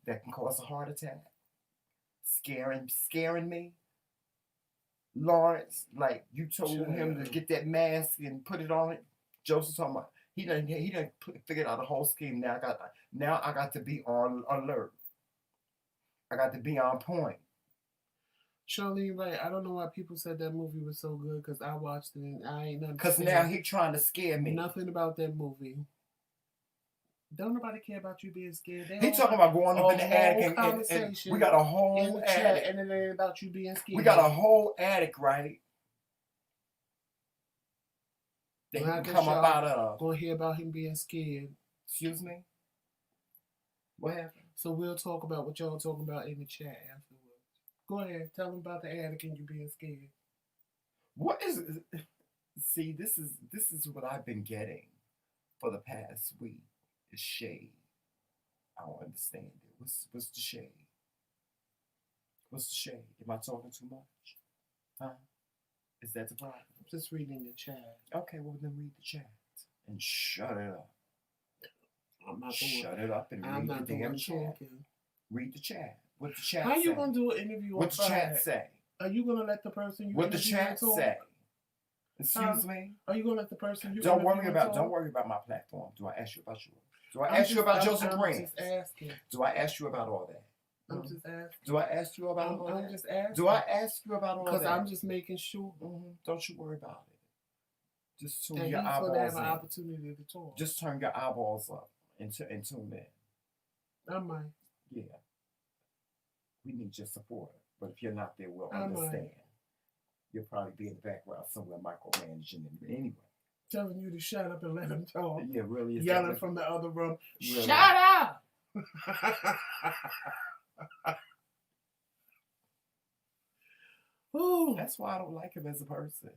That can cause a heart attack. Scaring me. Lawrence, like you told him to get that mask and put it on it. Joseph talking about he done figured out the whole scheme. Now I got to be on alert. I got to be on point. Charlene, right? I don't know why people said that movie was so good because I watched it and I ain't nothing. Because now he trying to scare me. Nothing about that movie. Don't nobody care about you being scared. He talking about going up in the attic and we got a whole attic. And it ain't about you being scared. We got a whole attic, right? That he can come up out of. Gonna hear about him being scared. Excuse me? What happened? So we'll talk about what y'all talking about in the chat afterwards. Go ahead. Tell them about the attic and you being scared. What is it? See, this is what I've been getting for the past week. Is shade. I don't understand it. What's the shade? What's the shade? Am I talking too much? Huh? Is that the problem? I'm just reading the chat. Okay, well then read the chat and shut it up. I'm not shut it up and read the damn chat. Read the chat. What the chat say? How you gonna do an interview on Friday? What the chat say? Are you gonna let the person you what the chat say? Excuse me? Are you gonna let the person you don't worry about my platform. Do I ask you about yours? Do I ask you about Joseph Grant? Do I ask you about all that? I'm just asking. Do I ask you about all that? I'm just asking. Do I ask you about all that? Because I'm just making sure. Don't you worry about it. Just tune your eyeballs in. Have an opportunity to talk. Just turn your eyeballs up and tune in. I might. Yeah. We need your support. But if you're not there, we'll understand. You'll probably be in the background somewhere micromanaging them anyway. Telling you to shut up and let them talk. Yeah, really. Yelling from the other room. Really? Shut up! Ooh. That's why I don't like him as a person.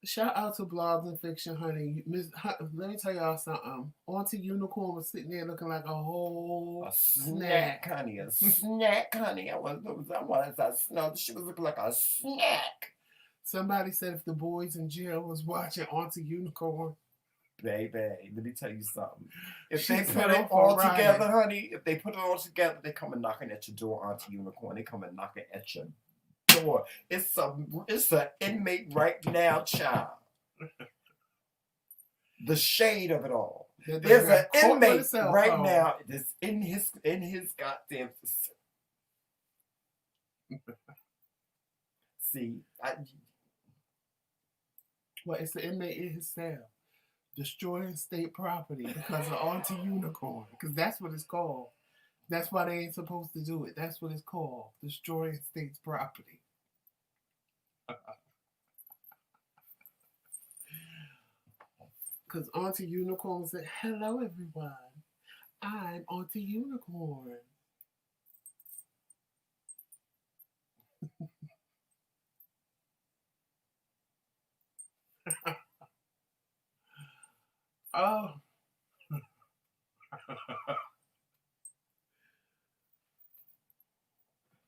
Shout out to Blogs and Fiction, honey. Let me tell y'all something. Auntie Unicorn was sitting there looking like a whole snack, honey. A snack, honey. I wanted to know. She was looking like a snack. Somebody said if the boys in jail was watching Auntie Unicorn. Baby, let me tell you something. If they put it all together, honey, if they put it all together, they come and knocking at your door, Auntie Unicorn. They come and knocking at your door. It's an inmate right now, child. The shade of it all. There's an inmate right now that's in his goddamn. See, well, it's the inmate in his cell destroying state property because of Auntie Unicorn. Because that's what it's called. That's why they ain't supposed to do it. That's what it's called. Destroying state's property. Because Auntie Unicorn said, hello, everyone. I'm Auntie Unicorn. Oh.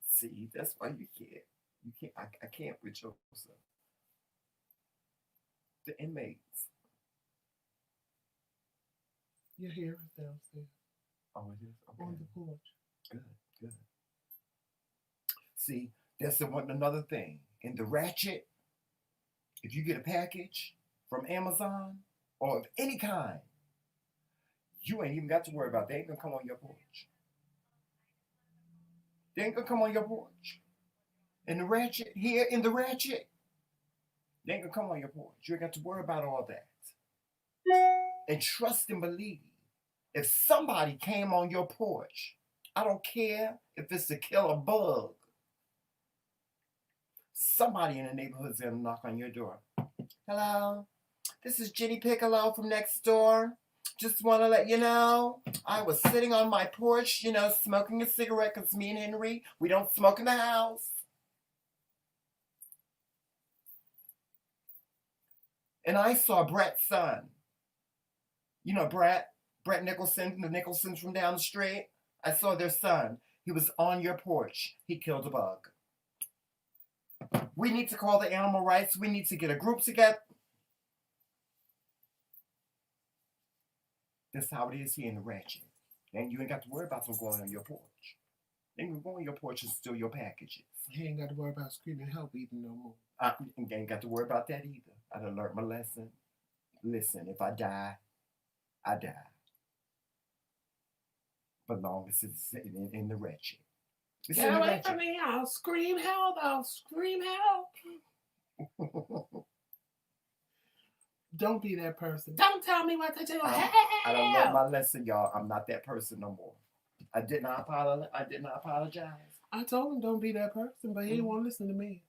See, that's why you can't. You can't. I can't with Joseph. The inmates. Your hair is downstairs. Oh, it is? Okay. On the porch. Good, good. See, that's another thing. In the ratchet, if you get a package from Amazon or of any kind, you ain't even got to worry about it. They ain't gonna come on your porch. They ain't gonna come on your porch. In the ratchet, here in the ratchet, they ain't gonna come on your porch. You ain't got to worry about all that. And trust and believe. If somebody came on your porch, I don't care if it's to kill a bug, somebody in the neighborhood is gonna knock on your door. Hello, this is Jenny Piccolo from next door. Just want to let you know, I was sitting on my porch, smoking a cigarette because me and Henry, we don't smoke in the house. And I saw Brett's son. You know Brett Nicholson, the Nicholsons from down the street. I saw their son. He was on your porch. He killed a bug. We need to call the animal rights. We need to get a group together. That's how it is here in the ratchet. And you ain't got to worry about them going on your porch. They can go on your porch and steal your packages. You ain't got to worry about screaming help even no more. I ain't got to worry about that either. I done learned my lesson. Listen, if I die, I die. But long as it's in the ratchet. Get away from me. I'll scream help. I'll scream help. Don't be that person. Don't tell me what to do. I don't learn my lesson, y'all. I'm not that person no more. I did not apologize. I told him don't be that person, but he won't listen to me.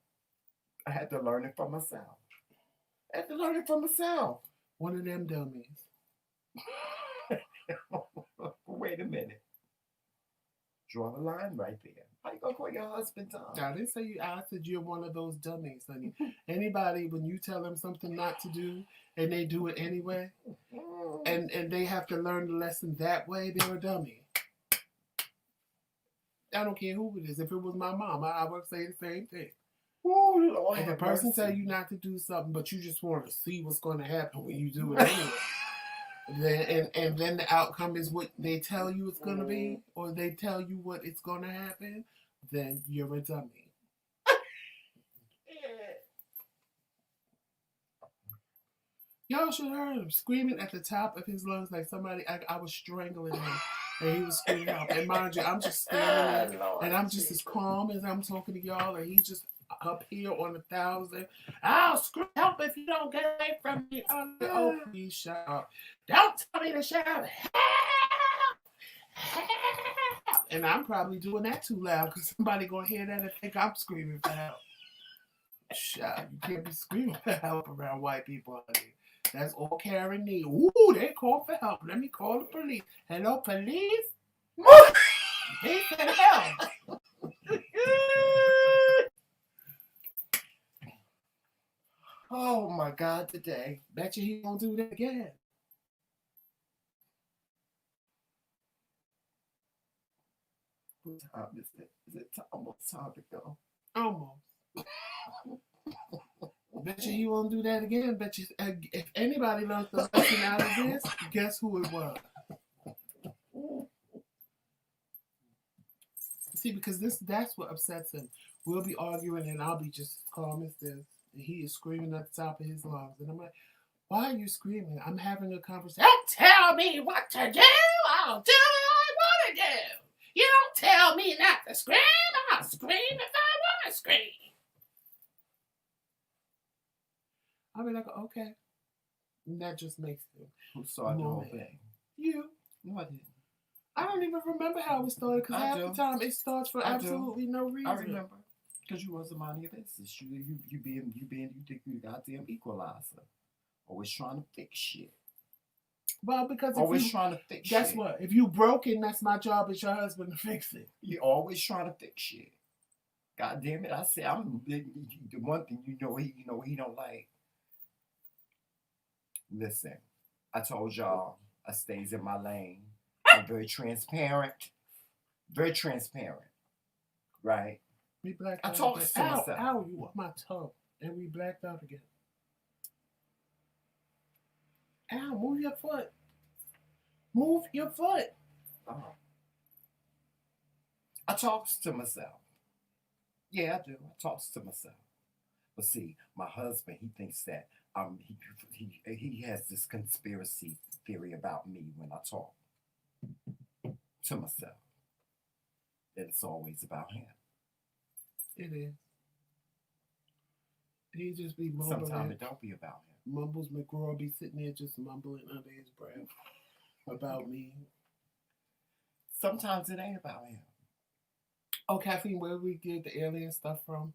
I had to learn it for myself. One of them dummies. Wait a minute. Draw the line right there. How you gonna call your husband Tom? I didn't say you. I said you're one of those dummies, honey. Anybody, when you tell them something not to do and they do it anyway, and they have to learn the lesson that way, they're a dummy. I don't care who it is. If it was my mom, I would say the same thing. Ooh, Lord, if a person tell you not to do something, but you just want to see what's going to happen when you do it anyway, and then the outcome is what they tell you it's going to be, or they tell you what it's going to happen, then you're a dummy. Y'all should have heard him screaming at the top of his lungs like somebody. I was strangling him. And he was screaming out. And mind you, I'm just standing there, and I'm just as calm as I'm talking to y'all, and he's just up here on 1,000. I'll scream help if you don't get away from me. Oh, please shut up. Don't tell me to shut up. Help! Help! And I'm probably doing that too loud because somebody going to hear that and think I'm screaming for help. Shut up. You can't be screaming for help around white people, honey. That's all Karen needs. Ooh, they call for help. Let me call the police. Hello, police? They said help. Oh my God, today. Bet you he won't do that again. What time is it? Is it almost time to go? Almost. Bet you he won't do that again. Bet you if anybody learns the lesson out of this, guess who it was? See, because that's what upsets him. We'll be arguing and I'll be just as calm as this. And he is screaming at the top of his lungs. And I'm like, why are you screaming? I'm having a conversation. Don't tell me what to do. I'll do what I want to do. You don't tell me not to scream. I'll scream if I want to scream. I'll be like, okay. And that just makes it. Who saw the whole thing? You. No, I didn't. I don't even remember how it started because half the time it starts for absolutely no reason. I remember. Because you wasn't minding your business. You think you the goddamn equalizer. Always trying to fix shit. Well, because always trying to fix shit. Guess what? If you broken, that's my job as your husband to fix it. You're always trying to fix shit. God damn it! I say I'm the one thing he don't like. Listen, I told y'all I stays in my lane. I'm very transparent, right? We blacked I out. talk to myself. Ow! You want my toe? And we blacked out again. Ow! Move your foot. Move your foot. Oh. I talks to myself. Yeah, I do. I talks to myself. But see, my husband, he thinks that he has this conspiracy theory about me when I talk to myself. That it's always about him. It is. He just be mumbling. Sometimes it don't be about him. Mumbles McRae be sitting there just mumbling under his breath about me. Sometimes it ain't about him. Oh, Caffeine, where we get the alien stuff from?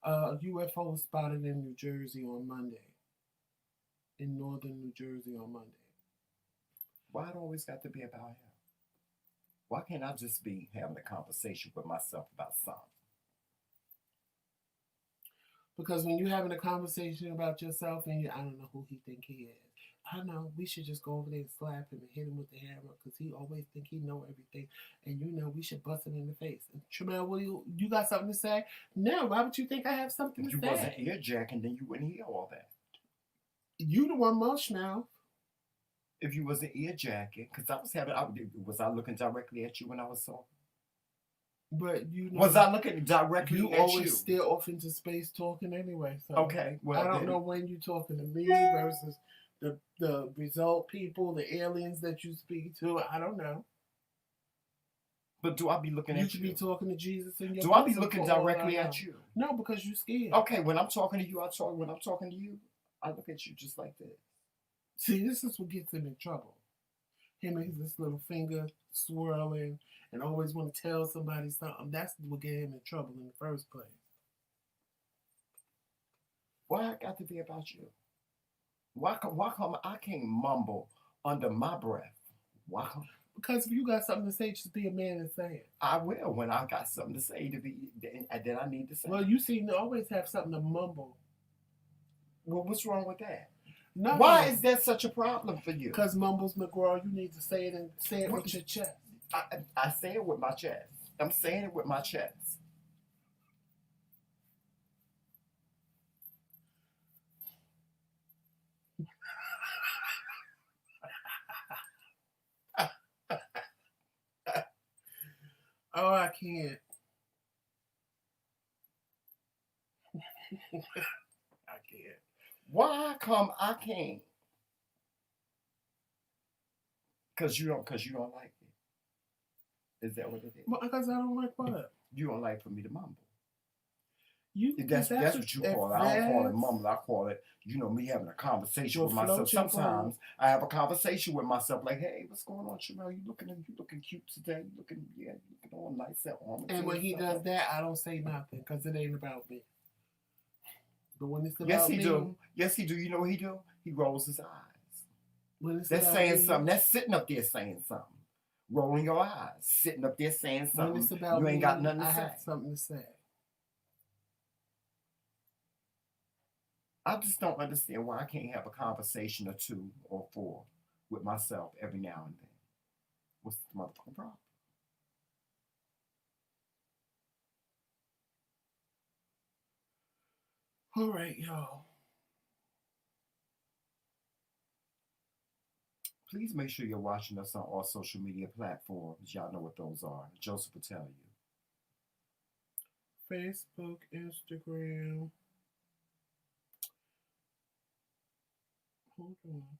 UFO was spotted in New Jersey on Monday. In northern New Jersey on Monday. Why it always got to be about him? Why can't I just be having a conversation with myself about something? Because when you're having a conversation about yourself and I don't know who he think he is. I know we should just go over there and slap him and hit him with the hammer because he always think he know everything. And we should bust him in the face. And Tramel, you got something to say? No, why would you think I have something to say? If you wasn't earjacking, then you wouldn't hear all that. You the one most now. If you wasn't earjacking, because was I looking directly at you when I was talking? But was I looking directly at you? You always steer off into space talking anyway. So okay, well I don't know when you're talking to me versus the result people, the aliens that you speak to. I don't know. But do I be looking at you? You should be talking to Jesus in your. Do I be looking directly at you? No, because you're scared. Okay, when I'm talking to you, when I'm talking to you, I look at you just like this. See, this is what gets him in trouble. Him and his little finger swirling and always want to tell somebody something. That's what get him in trouble in the first place. Why it got to be about you? Why come I can't mumble under my breath? Why come? Because if you got something to say, just be a man and say it. I will when I got something to say that I need to say. Well, you seem to always have something to mumble. Well, what's wrong with that? Nothing. Why is that such a problem for you? Because Mumbles McRae, you need to say it with your chest. I say it with my chest. I'm saying it with my chest. Oh, I can't. I can't. Why come I can't? Because you don't like it. Is that what it is? Well, because I don't like what? You don't like for me to mumble. That's what you call it. I don't call it mumble. I call it, me having a conversation with myself. Sometimes I have a conversation with myself, like, "Hey, what's going on, Shamel? You looking cute today? You looking all nice at home." And when he does that, I don't say nothing because it ain't about me. But when it's about me, Yes, he do. You know what he do? He rolls his eyes. When it's That's saying something. That's sitting up there saying something. Rolling your eyes, sitting up there saying something. When it's about you ain't got nothing to say. I have something to say. I just don't understand why I can't have a conversation or 2 or 4 with myself every now and then. What's the motherfucking problem? All right, y'all. Please make sure you're watching us on all social media platforms. Y'all know what those are. Joseph will tell you. Facebook, Instagram. Hold on.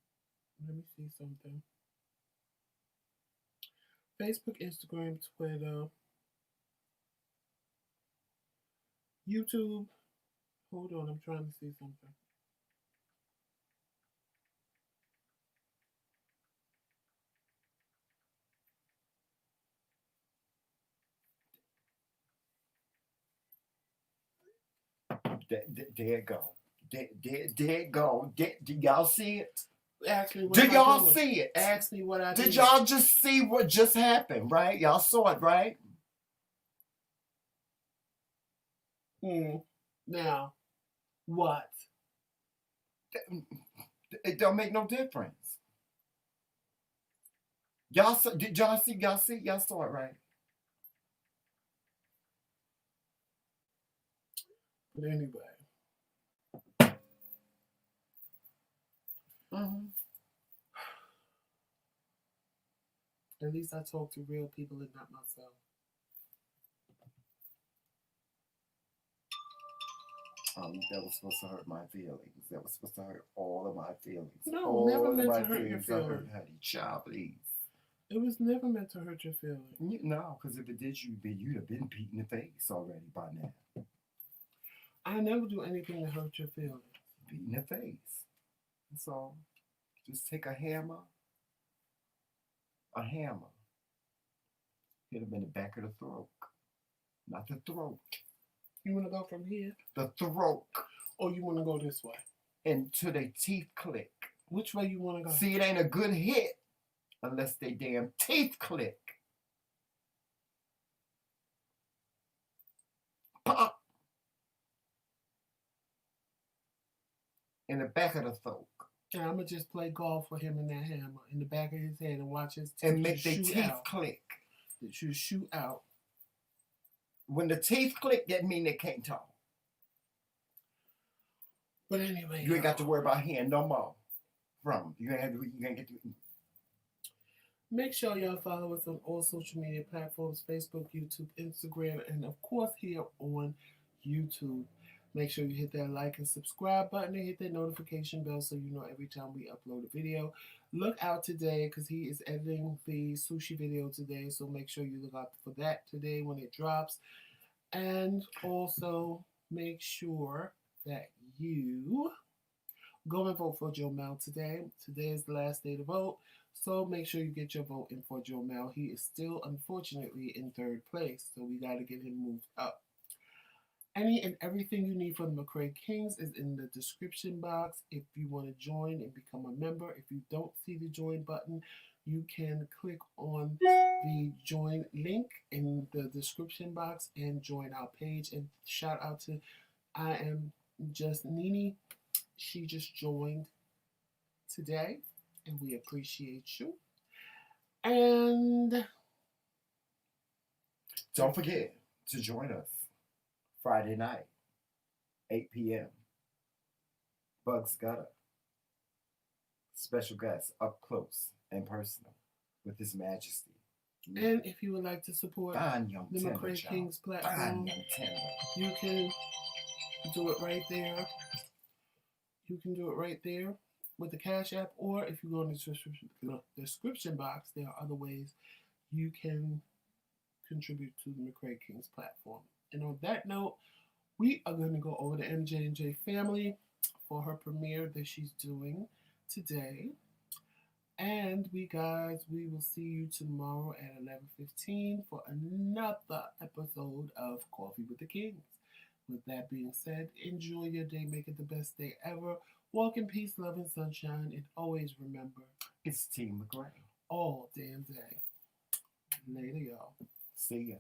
Let me see something. Facebook, Instagram, Twitter, YouTube. Hold on, I'm trying to see something. There it go. There it go. Did y'all see it? Ask me what Did am I y'all doing? see it? Ask me what I did. Did y'all just see what just happened, right? Y'all saw it, right? Now, what? It don't make no difference. Y'all saw, did y'all see? Y'all saw it, right? But anyway. At least I talk to real people and not myself. That was supposed to hurt my feelings. That was supposed to hurt all of my feelings. No, all never meant my to hurt your feelings. Hurt, honey. Child, please. It was never meant to hurt your feelings. No, because if it did, you'd have been beat in the face already by now. I never do anything to hurt your feelings. Beat in the face. That's all. Just take a hammer. Hit him in the back of the throat. Not the throat. You want to go from here? The throat. Or you want to go this way? Until their teeth click. Which way you want to go? See, it ain't a good hit unless they damn teeth click. Pop. In the back of the throat. And I'm going to just play golf with him and that hammer in the back of his head and watch his teeth and make their teeth click. That you shoot out. When the teeth click, that mean they can't talk. But anyway, you ain't got to worry about hearing no more from. You ain't get to. Make sure y'all follow us on all social media platforms: Facebook, YouTube, Instagram, and of course here on YouTube. Make sure you hit that like and subscribe button and hit that notification bell so you know every time we upload a video. Look out today because he is editing the sushi video today, so make sure you look out for that today when it drops. And also make sure that you go and vote for Jomel today. Today is the last day to vote, so make sure you get your vote in for Jomel. He is still, unfortunately, in third place, so we got to get him moved up. Any and everything you need from the McRae Kingz is in the description box. If you want to join and become a member, if you don't see the join button, you can click on the join link in the description box and join our page. And shout out to I Am Just Nini. She just joined today, and we appreciate you. And don't forget to join us Friday night, 8 p.m. Bugs Gutter. Special guest up close and personal with His Majesty. And if you would like to support the McRae Kingz platform, you can do it right there. You can do it right there with the CashApp, or if you go in the description box, there are other ways you can contribute to the McRae Kingz platform. And on that note, we are going to go over to MJ&J Family for her premiere that she's doing today. And we will see you tomorrow at 11:15 for another episode of Coffee with the Kings. With that being said, enjoy your day. Make it the best day ever. Walk in peace, love, and sunshine. And always remember, it's TheMcRae. All damn day. Later, y'all. See ya.